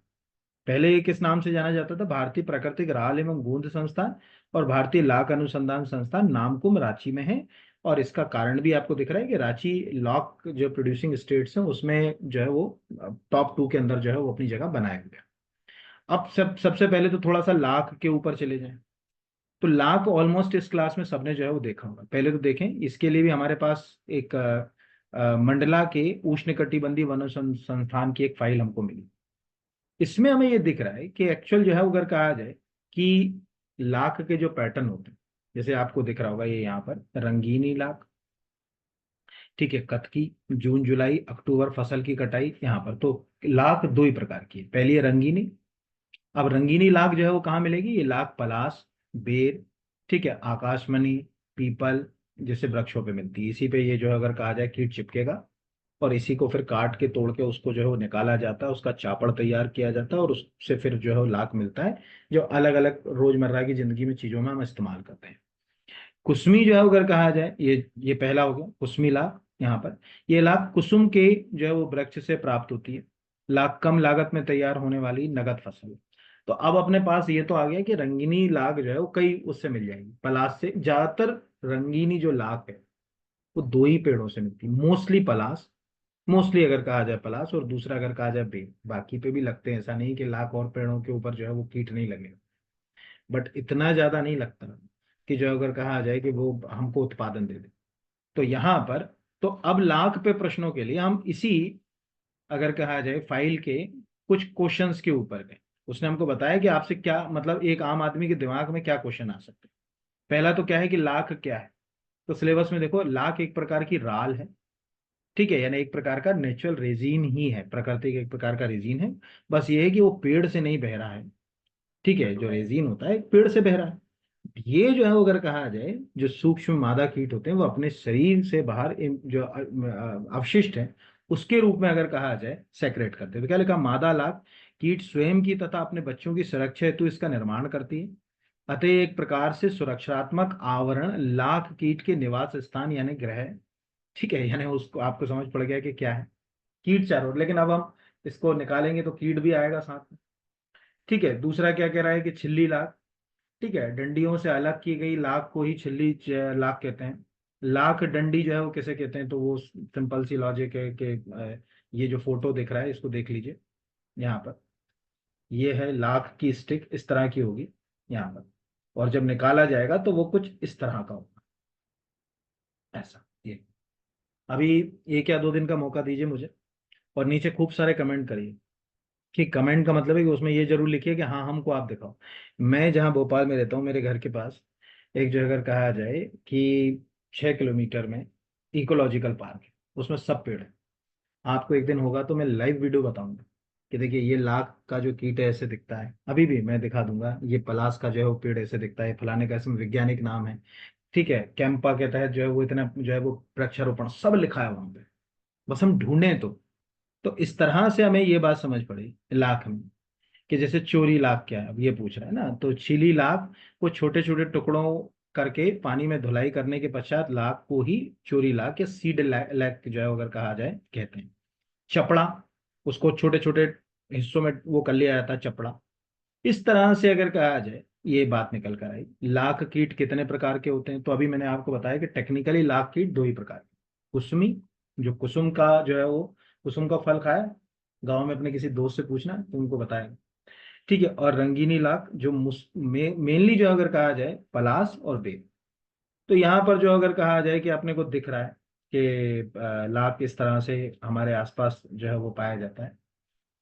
पहले ये किस नाम से जाना जाता था, भारतीय प्राकृतिक राल एवं गोंद संस्थान और भारतीय लाख अनुसंधान संस्थान, नामकुम रांची में है। और इसका कारण भी आपको दिख रहा है कि रांची लॉक जो प्रोड्यूसिंग स्टेट्स हैं उसमें जो है वो टॉप 2 के अंदर जो है वो अपनी जगह बनाए हुए हैं। अब सबसे पहले तो थोड़ा सा लाख के ऊपर चले जाएं। तो लाख ऑलमोस्ट इस क्लास में सबने जो है वो देखा होगा, पहले तो देखें। इसके लिए भी हमारे पास एक मंडला के उष्णकटिबंधीय वनों संस्थान की एक फाइल हमको मिली। इसमें हमें ये दिख रहा है कि एक्चुअल जो है अगर कहा जाए कि लाख के जो पैटर्न होते हैं, जैसे आपको दिख रहा होगा ये यहाँ पर रंगीनी लाख, ठीक है, कतकी, जून जुलाई अक्टूबर फसल की कटाई, यहाँ पर तो लाख दो ही प्रकार की है। पहली है रंगीनी। अब रंगीनी लाख जो है वो कहाँ मिलेगी, ये लाख पलास, बेर, ठीक है, आकाशमणि, पीपल जैसे वृक्षों पे मिलती है। इसी पे ये जो है अगर कहा जाए कीट चिपकेगा और इसी को फिर काट के तोड़ के उसको जो है वो निकाला जाता है, उसका चापड़ तैयार किया जाता है और उससे फिर जो है वो लाख मिलता है, जो अलग अलग रोजमर्रा की जिंदगी में चीजों में हम इस्तेमाल करते हैं। कुसमी जो है अगर कहा जाए, ये पहला हो गया कुसमी लाख यहाँ पर। ये लाख कुसुम के जो है वो वृक्ष से प्राप्त होती है। लाख कम लागत में तैयार होने वाली नगद फसल। तो अब अपने पास ये तो आ गया कि रंगीनी लाख जो है वो कई उससे मिल जाएगी, पलास से ज्यादातर। रंगीनी जो लाख है वो दो ही पेड़ों से मिलती है, मोस्टली पलास, मोस्टली अगर कहा जाए पलास, और दूसरा अगर कहा जाए बेल। बाकी पे भी लगते हैं, ऐसा नहीं कि लाख और पेड़ों के ऊपर जो है वो कीट नहीं लगेगा, बट इतना ज्यादा नहीं लगता कि जो अगर कहा जाए कि वो हमको उत्पादन दे दे। तो यहाँ पर, तो अब लाख पे प्रश्नों के लिए हम इसी, अगर कहा जाए फाइल के कुछ क्वेश्चंस के ऊपर गए। उसने हमको बताया कि आपसे क्या मतलब, एक आम आदमी के दिमाग में क्या क्वेश्चन आ सकते हैं। पहला तो क्या है कि लाख क्या है, तो सिलेबस में देखो लाख एक प्रकार की राल है, ठीक है, यानी एक प्रकार का नेचुरल रेजिन ही है, प्रकृति का एक प्रकार का रेजिन है। बस ये है कि वो पेड़ से नहीं बह रहा है, ठीक है, जो रेजिन होता है एक पेड़ से बह रहा है। ये जो है वो अगर कहा जाए, जो सूक्ष्म मादा कीट होते हैं वो अपने शरीर से बाहर जो अवशिष्ट है उसके रूप में अगर कहा जाए सेक्रेट करते हैं। तो क्या लिखा, मादा लाख कीट स्वयं की तथा अपने बच्चों की सुरक्षा हेतु इसका निर्माण करती है। अतः एक प्रकार से सुरक्षात्मक आवरण लाख कीट के निवास स्थान यानी ग्रह है, ठीक है, यानी उसको आपको समझ पड़ गया कि क्या है, कीट चारों। लेकिन अब हम इसको निकालेंगे तो कीट भी आएगा साथ में, ठीक है। दूसरा क्या कह रहा है कि छिल्ली लाख, ठीक है, डंडियों से अलग की गई लाख को ही छिल्ली लाख कहते हैं। लाख डंडी जो है वो किसे कहते हैं, तो वो सिंपल सी लॉजिक है कि ये जो फोटो दिख रहा है इसको देख लीजिए यहाँ पर, ये है लाख की स्टिक, इस तरह की होगी यहाँ पर, और जब निकाला जाएगा तो वो कुछ इस तरह का होगा, ऐसा ये। अभी 1 या 2 दिन का मौका दीजिए मुझे, और नीचे खूब सारे कमेंट करिए, कि कमेंट का मतलब है कि उसमें ये जरूर लिखिए कि हाँ हमको आप दिखाओ। मैं जहाँ भोपाल में रहता हूँ, मेरे घर के पास एक जो अगर कहा जाए कि 6 किलोमीटर में इकोलॉजिकल पार्क है, उसमें सब पेड़ है। आपको एक दिन होगा तो मैं लाइव वीडियो बताऊंगा कि देखिए ये लाख का जो कीट है ऐसे दिखता है, अभी भी मैं दिखा दूंगा, ये पलाश का जो है वो पेड़ ऐसे दिखता है, फलाने का इसमें वैज्ञानिक नाम है, ठीक है, कैंपा के तहत जो है वो इतना जो है वो वृक्षारोपण सब लिखा है वहां पे, बस हम ढूंढें तो इस तरह से हमें ये बात समझ पड़ी लाख में, कि जैसे चोरी लाख क्या है, अब ये पूछ रहा है ना, तो छिली लाख को छोटे छोटे टुकड़ों करके पानी में धुलाई करने के पश्चात लाख को ही चोरी लाख या सीड लाख जो है अगर कहा जाए कहते हैं। चपड़ा, उसको छोटे छोटे हिस्सों में वो कर लिया जाता है चपड़ा। इस तरह से अगर कहा जाए ये बात निकल कर आई। लाख कीट कितने प्रकार के होते हैं, तो अभी मैंने आपको बताया कि टेक्निकली लाख कीट 2 ही प्रकार के, कुसुमी, जो कुसुम का जो है वो कुसुम का फल खाया, गांव में अपने किसी दोस्त से पूछना तो उनको बताएगा, ठीक है। और रंगीनी लाख जो मेनली जो अगर कहा जाए पलाश और बेल। तो यहाँ पर जो अगर कहा जाए कि अपने को दिख रहा है कि लाख किस तरह से हमारे आसपास जो है वो पाया जाता है,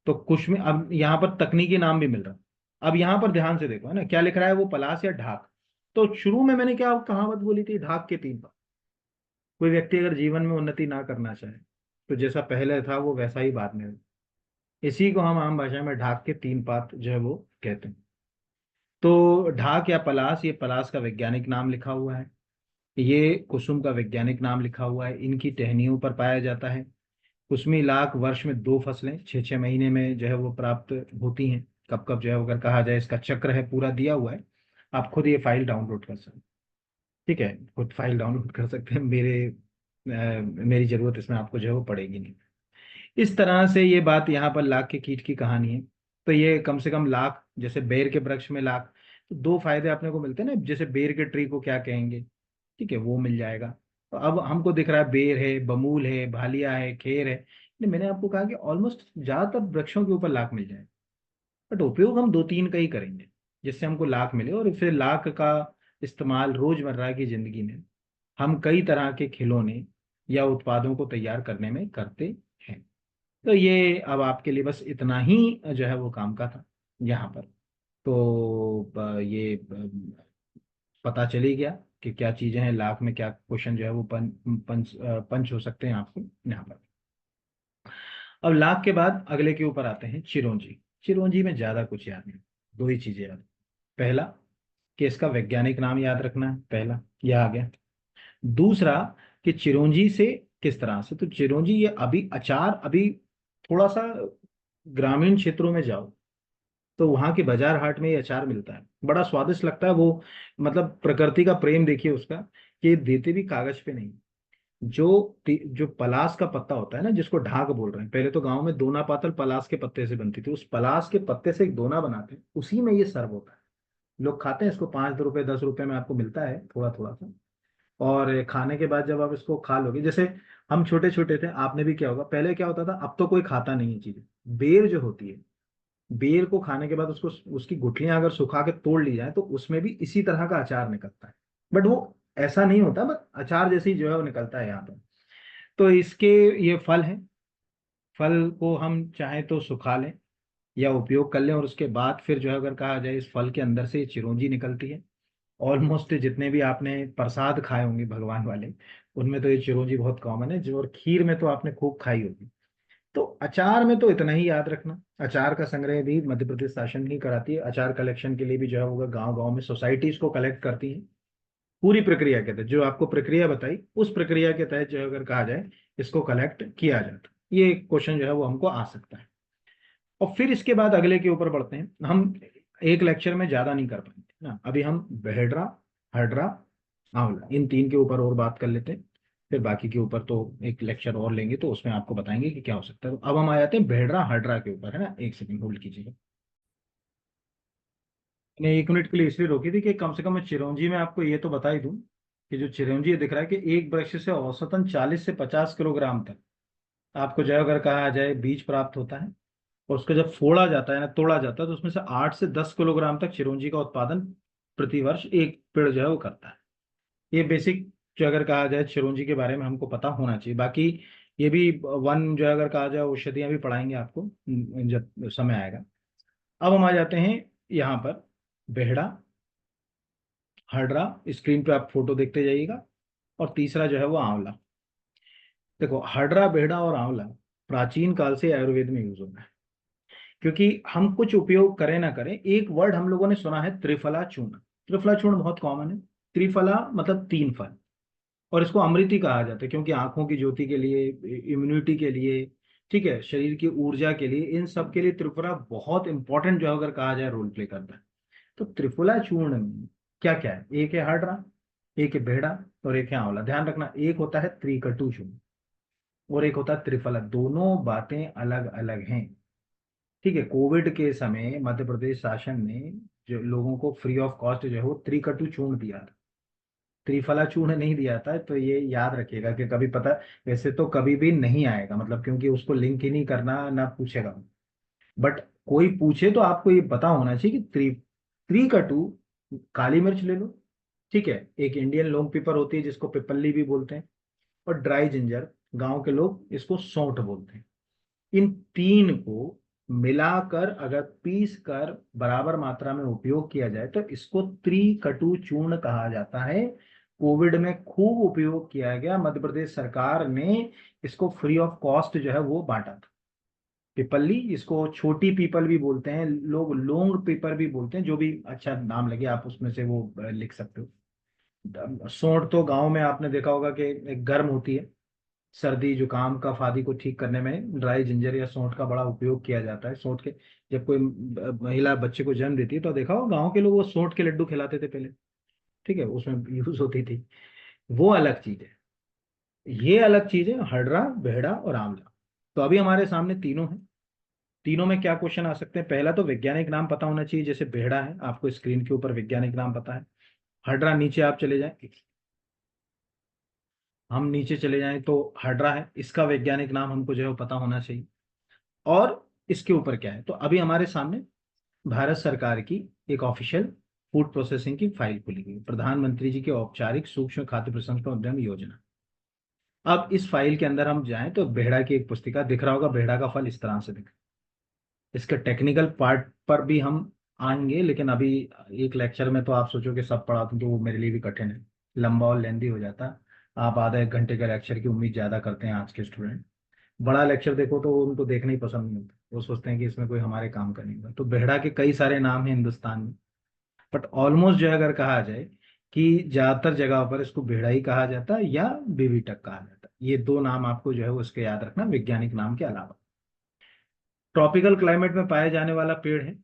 तो कुछ में अब यहाँ पर तकनीकी नाम भी मिल रहा है। अब यहाँ पर ध्यान से देखो है ना क्या लिख रहा है, वो पलाश या ढाक। तो शुरू में मैंने क्या कहावत बोली थी, ढाक के 3 पात। कोई व्यक्ति अगर जीवन में उन्नति ना करना चाहे तो जैसा पहले था वो वैसा ही बाद में हो। इसी को हम आम भाषा में ढाक के 3 पात जो है वो कहते हैं। तो ढाक या पलाश, ये पलाश का वैज्ञानिक नाम लिखा हुआ है, ये कुसुम का वैज्ञानिक नाम लिखा हुआ है, इनकी टहनियों पर पाया जाता है। कुसमी लाख वर्ष में 2 फसलें 6 6 महीने में जो है वो प्राप्त होती हैं। कब कब जो है अगर कहा जाए इसका चक्र है पूरा दिया हुआ है, आप खुद ये फाइल डाउनलोड कर सकते हैं, ठीक है, खुद फाइल डाउनलोड कर सकते हैं, मेरी जरूरत इसमें आपको जो है वो पड़ेगी नहीं। इस तरह से ये बात यहाँ पर लाख के कीट की कहानी है। तो ये कम से कम लाख, जैसे बेर के वृक्ष में लाख, तो 2 फायदे अपने को मिलते हैं ना, जैसे बेर के ट्री को क्या कहेंगे, ठीक है, वो मिल जाएगा। तो अब हमको दिख रहा है बेर है, बमूल है, भालिया है, खेर है, नहीं, मैंने आपको कहा कि ऑलमोस्ट ज्यादातर वृक्षों के ऊपर लाख मिल जाए, बट उपयोग हम 2 3 का ही करेंगे जिससे हमको लाख मिले। और फिर लाख का इस्तेमाल रोजमर्रा की जिंदगी में हम कई तरह के खिलौने या उत्पादों को तैयार करने में करते हैं। तो ये अब आपके लिए बस इतना ही जो है वो काम का था यहाँ पर। तो ये पता चली गया कि क्या चीजें हैं लाख में, क्या क्वेश्चन जो है वो पंच हो सकते हैं आपको यहाँ पर। अब लाख के बाद अगले के ऊपर आते हैं चिरौंजी। चिरौंजी में ज्यादा कुछ याद नहीं, 2 ही चीजें याद। पहला कि इसका वैज्ञानिक नाम याद रखना है, पहला यह आ गया। दूसरा कि चिरौंजी से किस तरह से, तो चिरौंजी ये अभी अचार, अभी थोड़ा सा ग्रामीण क्षेत्रों में जाओ तो वहां के बाजार हाट में ये अचार मिलता है, बड़ा स्वादिष्ट लगता है वो। मतलब प्रकृति का प्रेम देखिए उसका, कि देते भी कागज पे नहीं। जो पलाश का पत्ता होता है ना, जिसको ढाक बोल रहे हैं, पहले तो गांव में दोना पातल पलाश के पत्ते से बनती थी, उस पलाश के पत्ते से एक दोना बनाते हैं, उसी में ये सर्व होता है। लोग खाते हैं इसको, 5 रुपए 10 रुपए में आपको मिलता है थोड़ा थोड़ा सा। और खाने के बाद जब आप इसको खा लोगे, जैसे हम छोटे छोटे थे, आपने भी क्या होगा, पहले क्या होता था, अब तो कोई खाता नहीं है चीजें। बेर जो होती है, बेर को खाने के बाद उसको, उसकी गुठलियां अगर सुखा के तोड़ ली जाए तो उसमें भी इसी तरह का अचार निकलता है, बट वो ऐसा नहीं होता, बट अचार जैसे ही जो है वो निकलता है यहाँ पर। तो इसके ये फल हैं, फल को हम चाहें तो सुखा लें या उपयोग कर लें, और उसके बाद फिर जो है अगर कहा जाए इस फल के अंदर से चिरौंजी निकलती है। ऑलमोस्ट जितने भी आपने प्रसाद खाए होंगे भगवान वाले, उनमें तो ये चिरौंजी बहुत कॉमन है, जो और खीर में तो आपने खूब खाई होगी। तो अचार में तो इतना ही याद रखना, अचार का संग्रह भी मध्य प्रदेश शासन ही कराती है। अचार कलेक्शन के लिए भी जो है होगा, गांव गांव में सोसाइटीज को कलेक्ट करती है। पूरी प्रक्रिया के तहत जो आपको प्रक्रिया बताई, उस प्रक्रिया के तहत जो है अगर कहा जाए, इसको कलेक्ट किया जाता है। ये क्वेश्चन जो है वो हमको आ सकता है। और फिर इसके बाद अगले के ऊपर बढ़ते हैं हम। एक लेक्चर में ज्यादा नहीं कर पाएंगे ना, अभी हम बेहड्रा, हड्रा, आंवला, इन तीन के ऊपर और बात कर लेते हैं। फिर बाकी के ऊपर तो एक लेक्चर और लेंगे, तो उसमें आपको बताएंगे कि क्या हो सकता है। तो अब हम आ जाते हैं बेहड्रा हड्रा के ऊपर, है ना। एक सेकंड होल्ड कीजिएगा। मैंने 1 मिनट के लिए इसलिए रोकी थी कि कम से कम मैं चिरौंजी में आपको ये तो बता ही दूं कि जो चिरौंजी दिख रहा है कि एक वृक्ष से औसतन 40 से 50 किलोग्राम तक आपको जो है अगर कहा जाए बीज प्राप्त होता है। और उसको जब फोड़ा जाता है ना, तोड़ा जाता है, तो उसमें से 8 से 10 किलोग्राम तक चिरौंजी का उत्पादन प्रति वर्ष एक पेड़ जो है वो करता है। ये बेसिक जो अगर कहा जाए चिरौंजी के बारे में हमको पता होना चाहिए। बाकी ये भी वन जो है अगर कहा जाए औषधियां भी पढ़ाएंगे आपको जब समय आएगा। अब हम आ जाते हैं यहाँ पर बेहड़ा, हड्रा, स्क्रीन पे आप फोटो देखते जाइएगा। और तीसरा जो है वो आंवला। देखो, हड्रा, बेहड़ा और आंवला प्राचीन काल से आयुर्वेद में यूज होता है। क्योंकि हम कुछ उपयोग करें ना करें, एक वर्ड हम लोगों ने सुना है, त्रिफला चूर्ण। त्रिफला चूर्ण बहुत कॉमन है। त्रिफला मतलब 3 फल। और इसको अमृति कहा जाता है क्योंकि आंखों की ज्योति के लिए, इम्यूनिटी के लिए, ठीक है, शरीर की ऊर्जा के लिए, इन सब के लिए त्रिफला बहुत इंपॉर्टेंट जो है अगर कहा जाए रोल प्ले करता है। तो त्रिफला चूर्ण में क्या क्या है? एक है हाड्रा, एक है बेहड़ा, और एक है आंवला। ध्यान रखना, एक होता है त्रिकटु चूर्ण और एक होता है त्रिफला। दोनों बातें अलग अलग हैं। ठीक है, कोविड के समय मध्य प्रदेश शासन ने जो लोगों को फ्री ऑफ कॉस्ट जो है वो त्रिकटु चूर्ण दिया था, त्रिफला चूर्ण नहीं दिया था। तो ये याद रखिएगा कि कभी पता, वैसे तो कभी भी नहीं आएगा, मतलब क्योंकि उसको लिंक ही नहीं करना ना पूछेगा। बट कोई पूछे तो आपको ये पता होना चाहिए कि त्रिकटु, काली मिर्च ले लो, ठीक है, एक इंडियन लॉन्ग पेपर होती है जिसको पिपल्ली भी बोलते हैं, और ड्राई जिंजर, गांव के लोग इसको सौंठ बोलते हैं। इन तीन को मिलाकर अगर पीस कर बराबर मात्रा में उपयोग किया जाए तो इसको त्रिकटु चूर्ण कहा जाता है। कोविड में खूब उपयोग किया गया, मध्य प्रदेश सरकार ने इसको फ्री ऑफ कॉस्ट जो है वो बांटा था। पिपल्ली, इसको छोटी पीपल भी बोलते हैं लोग, लोंग पेपर भी बोलते हैं, जो भी अच्छा नाम लगे आप उसमें से वो लिख सकते हो। सौंठ तो गांव में आपने देखा होगा कि एक गर्म होती है, सर्दी जुकाम कफ आदि को ठीक करने में ड्राई जिंजर या सौंठ का बड़ा उपयोग किया जाता है। सौंठ के, जब कोई महिला बच्चे को जन्म देती है तो देखा हो गांव के लोग वो सौंठ के लड्डू खिलाते थे पहले, ठीक है, उसमें यूज होती थी। वो अलग चीज है। ये अलग चीज है हड्रा, बेहड़ा और आंवला। तो अभी हमारे सामने तीनों हैं। तीनों में क्या क्वेश्चन आ सकते हैं? पहला तो वैज्ञानिक नाम पता होना चाहिए, जैसे बेहड़ा है आपको स्क्रीन के ऊपर वैज्ञानिक नाम पता है। हड्रा, नीचे आप चले जाएं, हम नीचे चले जाएं तो हड्रा है, इसका वैज्ञानिक नाम हमको जो है वो पता होना चाहिए। और इसके ऊपर क्या है? तो अभी हमारे सामने भारत सरकार की एक ऑफिशियल फूड प्रोसेसिंग की फाइल खुली हुई है, प्रधानमंत्री जी की औपचारिक सूक्ष्म खाद्य प्रसंस्करण उद्यम योजना। अब इस फाइल के अंदर हम जाएं तो बेहड़ा की एक पुस्तिका दिख रहा होगा, बेहड़ा का फल इस तरह से दिख। इसके टेक्निकल पार्ट पर भी हम आएंगे, लेकिन अभी एक लेक्चर में तो आप सोचो कि सब पढ़ा दूं तो वो मेरे लिए भी कठिन है, लंबा और लेंदी हो जाता। आप आधा 1 घंटे का लेक्चर की उम्मीद ज्यादा करते हैं आज के स्टूडेंट। बड़ा लेक्चर देखो तो उनको देखना ही पसंद नहीं होता, वो सोचते हैं कि इसमें कोई हमारे काम का नहीं होगा। तो बेहड़ा के कई सारे नाम हैं हिंदुस्तान में, बट ऑलमोस्ट जो है अगर कहा जाए कि ज्यादातर जगह पर इसको बेहड़ा ही कहा जाता है या बेबीटक कहा जाता है। ये दो नाम आपको जो है वो उसके याद रखना वैज्ञानिक नाम के अलावा। ट्रॉपिकल क्लाइमेट में पाए जाने वाला पेड़ है।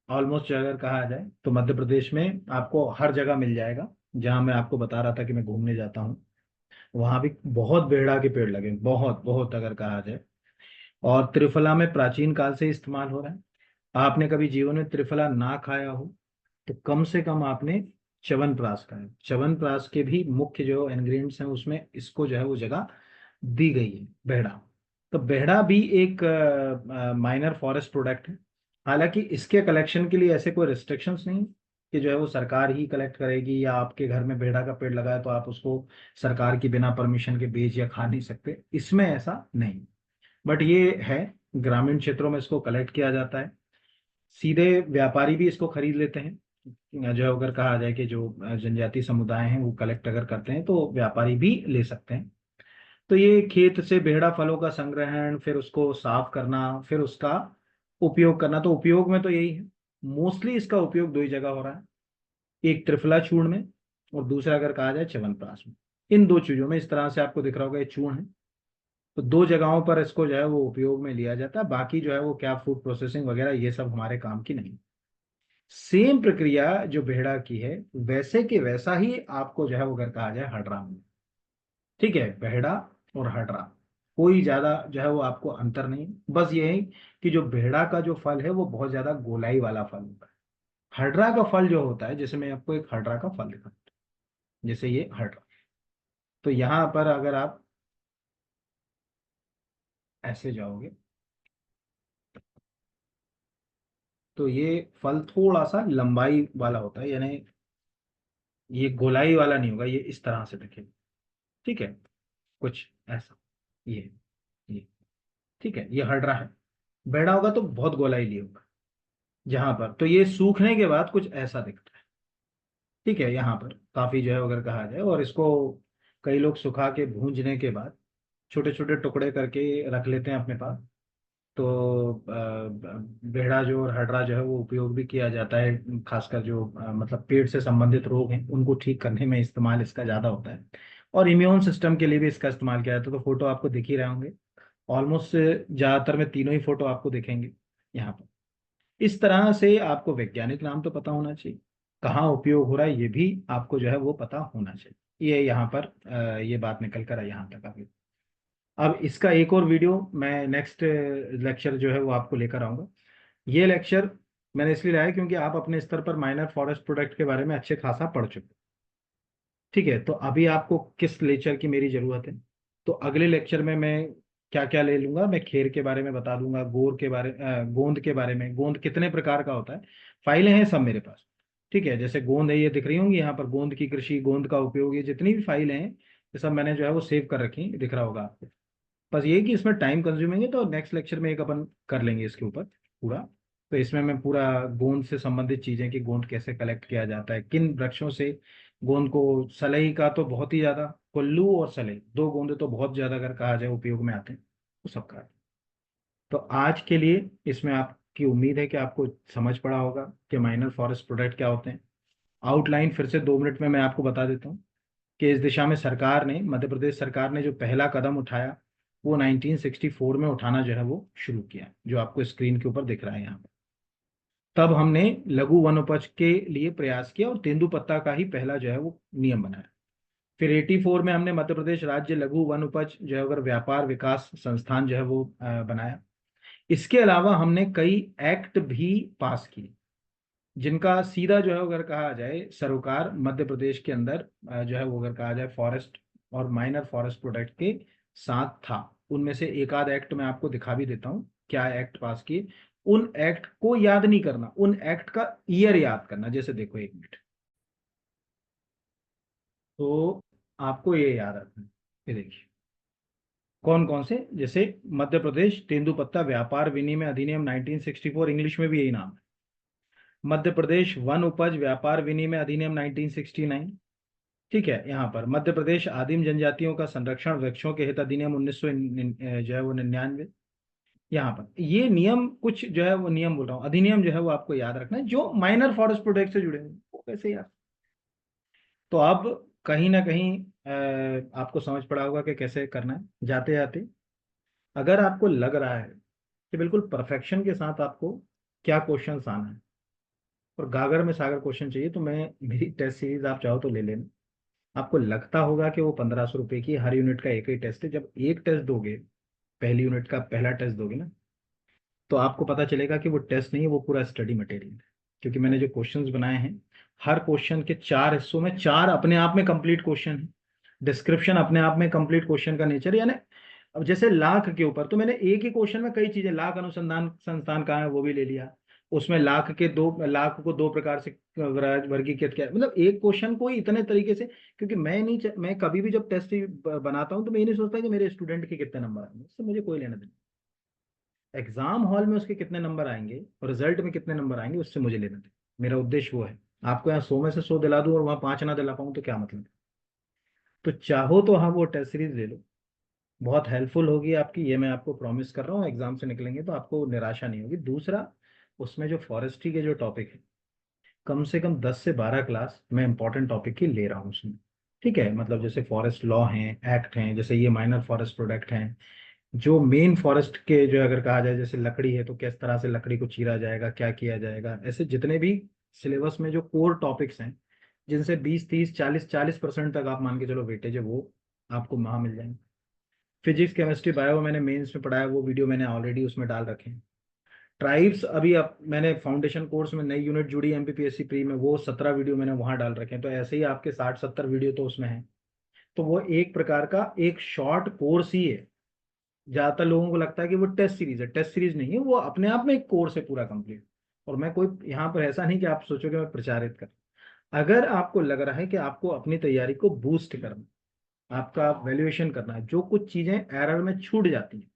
ऑलमोस्ट अगर कहा जाए तो मध्य प्रदेश में आपको हर जगह मिल जाएगा। जहां मैं आपको बता रहा था कि मैं घूमने जाता हूँ, वहां भी बहुत बेहड़ा के पेड़ लगे हैं, बहुत बहुत अगर कहा जाए। और त्रिफला में प्राचीन काल से इस्तेमाल हो रहा है। आपने कभी जीवन में त्रिफला ना खाया हो तो कम से कम आपने च्यवनप्राश खाया। च्यवनप्राश के भी मुख्य जो इंग्रेडिएंट्स हैं उसमें इसको जो है वो जगह दी गई है, बेहड़ा। तो बेहड़ा भी एक माइनर फॉरेस्ट प्रोडक्ट है। हालांकि इसके कलेक्शन के लिए ऐसे कोई रिस्ट्रिक्शंस नहीं कि जो है वो सरकार ही कलेक्ट करेगी, या आपके घर में बेहड़ा का पेड़ लगा है तो आप उसको सरकार की बिना परमिशन के बेच या खा नहीं सकते, इसमें ऐसा नहीं। बट ये है, ग्रामीण क्षेत्रों में इसको कलेक्ट किया जाता है, सीधे व्यापारी भी इसको खरीद लेते हैं। जो है अगर कहा जाए कि जो जनजातीय समुदाय हैं वो कलेक्ट अगर करते हैं तो व्यापारी भी ले सकते हैं। तो ये खेत से बेहड़ा फलों का संग्रहण, फिर उसको साफ करना, फिर उसका उपयोग करना। तो उपयोग में तो यही है, मोस्टली इसका उपयोग दो ही जगह हो रहा है, एक त्रिफला चूर्ण में और दूसरा अगर कहा जाए च्यवनप्राश में। इन दो चीजों में इस तरह से आपको दिख रहा होगा ये चूर्ण है। तो दो जगहों पर इसको जो है वो उपयोग में लिया जाता है, बाकी जो है वो क्या फूड प्रोसेसिंग वगैरह ये सब हमारे काम की नहीं। सेम प्रक्रिया जो बेहड़ा की है वैसे के वैसा ही आपको जो है वो अगर कहा जाए हडरा में। ठीक है, बेहड़ा और हडरा कोई ज्यादा जो है वो आपको अंतर नहीं, बस ये है कि जो बेहड़ा का जो फल है वो बहुत ज्यादा गोलाई वाला फल होता है। हडरा का फल जो होता है, जैसे मैं आपको एक हडरा का फल दिखाता हूं, जैसे ये हडरा। तो यहाँ पर अगर आप ऐसे जाओगे तो ये फल थोड़ा सा लंबाई वाला होता है, यानी ये गोलाई वाला नहीं होगा, ये इस तरह से दिखेगा। ठीक है, कुछ ऐसा ये ठीक है, ये हडरा है। बेड़ा होगा तो बहुत गोलाई लिए होगा जहां पर, तो ये सूखने के बाद कुछ ऐसा दिखता है। ठीक है, यहाँ पर काफी जो है अगर कहा जाए, और इसको कई लोग सुखा के भूंजने के बाद छोटे छोटे टुकड़े करके रख लेते हैं अपने पास। तो बेहड़ा जो और हडरा जो है वो उपयोग भी किया जाता है, खासकर जो मतलब पेट से संबंधित रोग हैं उनको ठीक करने में इस्तेमाल इसका ज्यादा होता है। और इम्यून सिस्टम के लिए भी इसका इस्तेमाल किया जाता है। तो फोटो आपको दिख ही रहे होंगे, ऑलमोस्ट ज्यादातर में तीनों ही फोटो आपको दिखेंगे यहाँ पर। इस तरह से आपको वैज्ञानिक नाम तो पता होना चाहिए, कहाँ उपयोग हो रहा है ये भी आपको जो है वो पता होना चाहिए। ये यहाँ पर ये बात निकल कर यहाँ तक आ गई। अब इसका एक और वीडियो मैं नेक्स्ट लेक्चर जो है वो आपको लेकर आऊंगा। ये लेक्चर मैंने इसलिए लाया क्योंकि आप अपने स्तर पर माइनर फॉरेस्ट प्रोडक्ट के बारे में अच्छे खासा पढ़ चुके हैं। ठीक है, तो अभी आपको किस लेक्चर की मेरी जरूरत है, तो अगले लेक्चर में मैं क्या क्या ले लूंगा, मैं खेर के बारे में बता दूंगा, गोर के बारे गोंद के बारे में, गोंद कितने प्रकार का होता है। फाइलें हैं सब मेरे पास। ठीक है, जैसे गोंद है ये दिख रही होंगी यहाँ पर, गोंद की कृषि, गोंद का उपयोग, ये जितनी भी फाइलें हैं ये सब मैंने जो है वो सेव कर रखी हैं, दिख रहा होगा आपको। बस ये कि इसमें टाइम कंज्यूमिंग है, तो नेक्स्ट लेक्चर में एक अपन कर लेंगे इसके ऊपर पूरा। तो इसमें मैं पूरा गोंद से संबंधित चीजें कि गोंद कैसे कलेक्ट किया जाता है, किन वृक्षों से गोंद को, सलई का तो बहुत ही ज्यादा, कुल्लू और सलई दो गोंद तो बहुत ज्यादा अगर कहा जाए उपयोग में आते हैं, वो सबका। तो आज के लिए इसमें आपकी उम्मीद है कि आपको समझ पड़ा होगा कि माइनर फॉरेस्ट प्रोडक्ट क्या होते हैं। आउटलाइन फिर से 2 मिनट में मैं आपको बता देता हूँ कि इस दिशा में सरकार ने, मध्य प्रदेश सरकार ने जो पहला कदम उठाया वो 1964 में उठाना जो है वो शुरू किया, जो आपको स्क्रीन के ऊपर दिख रहा है यहाँ पर। तब हमने लघु वनोपज के लिए प्रयास किया और तेंदुपत्ता का ही पहला जो है वो नियम बनाया। फिर 84 में हमने मध्य प्रदेश राज्य लघु वनोपज जो है अगर व्यापार विकास संस्थान जो है वो बनाया। इसके अलावा हमने कई एक्ट भी पास किए जिनका सीधा जो है अगर कहा जाए सरोकार मध्य प्रदेश के अंदर जो है वो अगर कहा जाए फॉरेस्ट और माइनर फॉरेस्ट प्रोडक्ट के साथ था। उनमें से एक आध एक्ट मैं आपको दिखा भी देता हूँ क्या एक्ट पास किए। उन एक्ट को याद नहीं करना, उन एक्ट का ईयर याद करना। जैसे देखो, 1 मिनट, तो आपको ये याद रखना है। ये देखिए कौन कौन से, जैसे मध्य प्रदेश तेंदुपत्ता व्यापार विनिमय अधिनियम 1964, इंग्लिश में भी यही नाम है। मध्य प्रदेश वन उपज व्यापार विनिमय अधिनियम 1969। ठीक है, यहाँ पर मध्य प्रदेश आदिम जनजातियों का संरक्षण वृक्षों के हित अधिनियम 1900 जो है वो 99। यहाँ पर ये नियम, कुछ जो है वो नियम बोल रहा हूँ, अधिनियम जो है वो आपको याद रखना है जो माइनर फॉरेस्ट प्रोडक्ट से जुड़े हैं, वो कैसे याद। तो अब कहीं ना कहीं आपको समझ पड़ा होगा कि कैसे करना है। जाते जाते अगर आपको लग रहा है कि बिल्कुल परफेक्शन के साथ आपको क्या क्वेश्चन आना है और गागर में सागर क्वेश्चन चाहिए, तो मैं मेरी टेस्ट सीरीज आप चाहो तो ले लेना। आपको लगता होगा कि वो 1500 रुपए की, हर यूनिट का एक ही टेस्ट है। जब एक टेस्ट दोगे, पहली यूनिट का पहला टेस्ट दोगे ना, तो आपको पता चलेगा कि वो टेस्ट नहीं है, वो पूरा स्टडी मटेरियल है। क्योंकि मैंने जो क्वेश्चंस बनाए हैं, हर क्वेश्चन के 4 हिस्सों में 4 अपने आप में कंप्लीट क्वेश्चन है, डिस्क्रिप्शन अपने आप में कंप्लीट क्वेश्चन का नेचर, यानी अब जैसे लाख के ऊपर तो मैंने एक ही क्वेश्चन में कई चीजें, लाख अनुसंधान संस्थान कहाँ है वो भी ले लिया, उसमें लाख के दो, लाख को दो प्रकार से वर्गीकृत किया, मतलब एक क्वेश्चन को ही इतने तरीके से। क्योंकि मैं कभी भी जब टेस्ट बनाता हूँ तो मैं ये नहीं सोचता कि मेरे स्टूडेंट के कितने नंबर आएंगे, उससे मुझे कोई लेना देना। एग्जाम हॉल में उसके कितने नंबर आएंगे और रिजल्ट में कितने नंबर आएंगे उससे मुझे लेना देना, मेरा उद्देश्य वो है। आपको यहाँ 100 में से 100 दिला दूं और वहां 5 ना दिला पाऊं तो क्या मतलब। तो चाहो तो हाँ वो टेस्ट सीरीज ले लो, बहुत हेल्पफुल होगी आपकी, ये मैं आपको प्रॉमिस कर रहा हूँ। एग्जाम से निकलेंगे तो आपको निराशा नहीं होगी। दूसरा, उसमें जो फॉरेस्ट्री के जो टॉपिक है, कम से कम 10 से 12 क्लास मैं इंपॉर्टेंट टॉपिक की ले रहा हूँ उसमें। ठीक है, मतलब जैसे फॉरेस्ट लॉ हैं, एक्ट हैं, जैसे ये माइनर फॉरेस्ट प्रोडक्ट हैं, जो मेन फॉरेस्ट के जो अगर कहा जाए जैसे लकड़ी है तो किस तरह से लकड़ी को चीरा जाएगा, क्या किया जाएगा, ऐसे जितने भी सिलेबस में जो कोर टॉपिक्स हैं, जिनसे 20 30 40 40% तक आप मान के चलो वेटेज है, वो आपको वहाँ मिल जाएंगे। फिजिक्स केमिस्ट्री बायो मैंने मेंस में पढ़ाया, वो वीडियो मैंने ऑलरेडी उसमें डाल रखे हैं। ट्राइब्स अभी अब मैंने फाउंडेशन कोर्स में नई यूनिट जुड़ी एमपीपीएससी प्री में, वो 17 वीडियो मैंने वहां डाल रखे हैं। तो ऐसे ही आपके 60 70 वीडियो तो उसमें है। तो वो एक प्रकार का एक शॉर्ट कोर्स ही है। ज्यादातर लोगों को लगता है कि वो टेस्ट सीरीज है, टेस्ट सीरीज नहीं है, वो अपने आप में एक कोर्स है पूरा कंप्लीट। और मैं कोई यहाँ पर ऐसा नहीं कि आप सोचोगे मैं प्रचारित कर, अगर आपको लग रहा है कि आपको अपनी तैयारी को बूस्ट करना, आपका वैल्यूएशन करना है, जो कुछ चीजें एरर में छूट जाती हैं,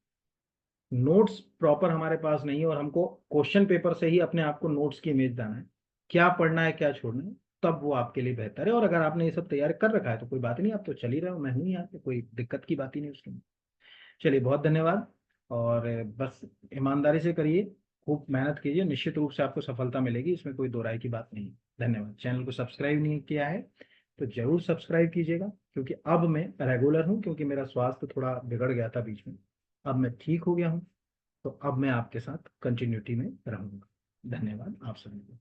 नोट्स प्रॉपर हमारे पास नहीं है और हमको क्वेश्चन पेपर से ही अपने आप को नोट्स की इमेज देना है, क्या पढ़ना है क्या छोड़ना है, तब वो आपके लिए बेहतर है। और अगर आपने ये सब तैयार कर रखा है तो कोई बात नहीं, आप तो चल ही रहे हो, मैं हूं यहाँ पे, कोई दिक्कत की बात ही नहीं उसके में। चलिए, बहुत धन्यवाद। और बस ईमानदारी से करिए, खूब मेहनत कीजिए, निश्चित रूप से आपको सफलता मिलेगी, इसमें कोई दो राय की बात नहीं। धन्यवाद। चैनल को सब्सक्राइब नहीं किया है तो जरूर सब्सक्राइब कीजिएगा, क्योंकि अब मैं रेगुलर हूँ, क्योंकि मेरा स्वास्थ्य थोड़ा बिगड़ गया था बीच में, अब मैं ठीक हो गया हूँ। तो अब मैं आपके साथ कंटिन्यूटी में रहूंगा। धन्यवाद आप सभी को।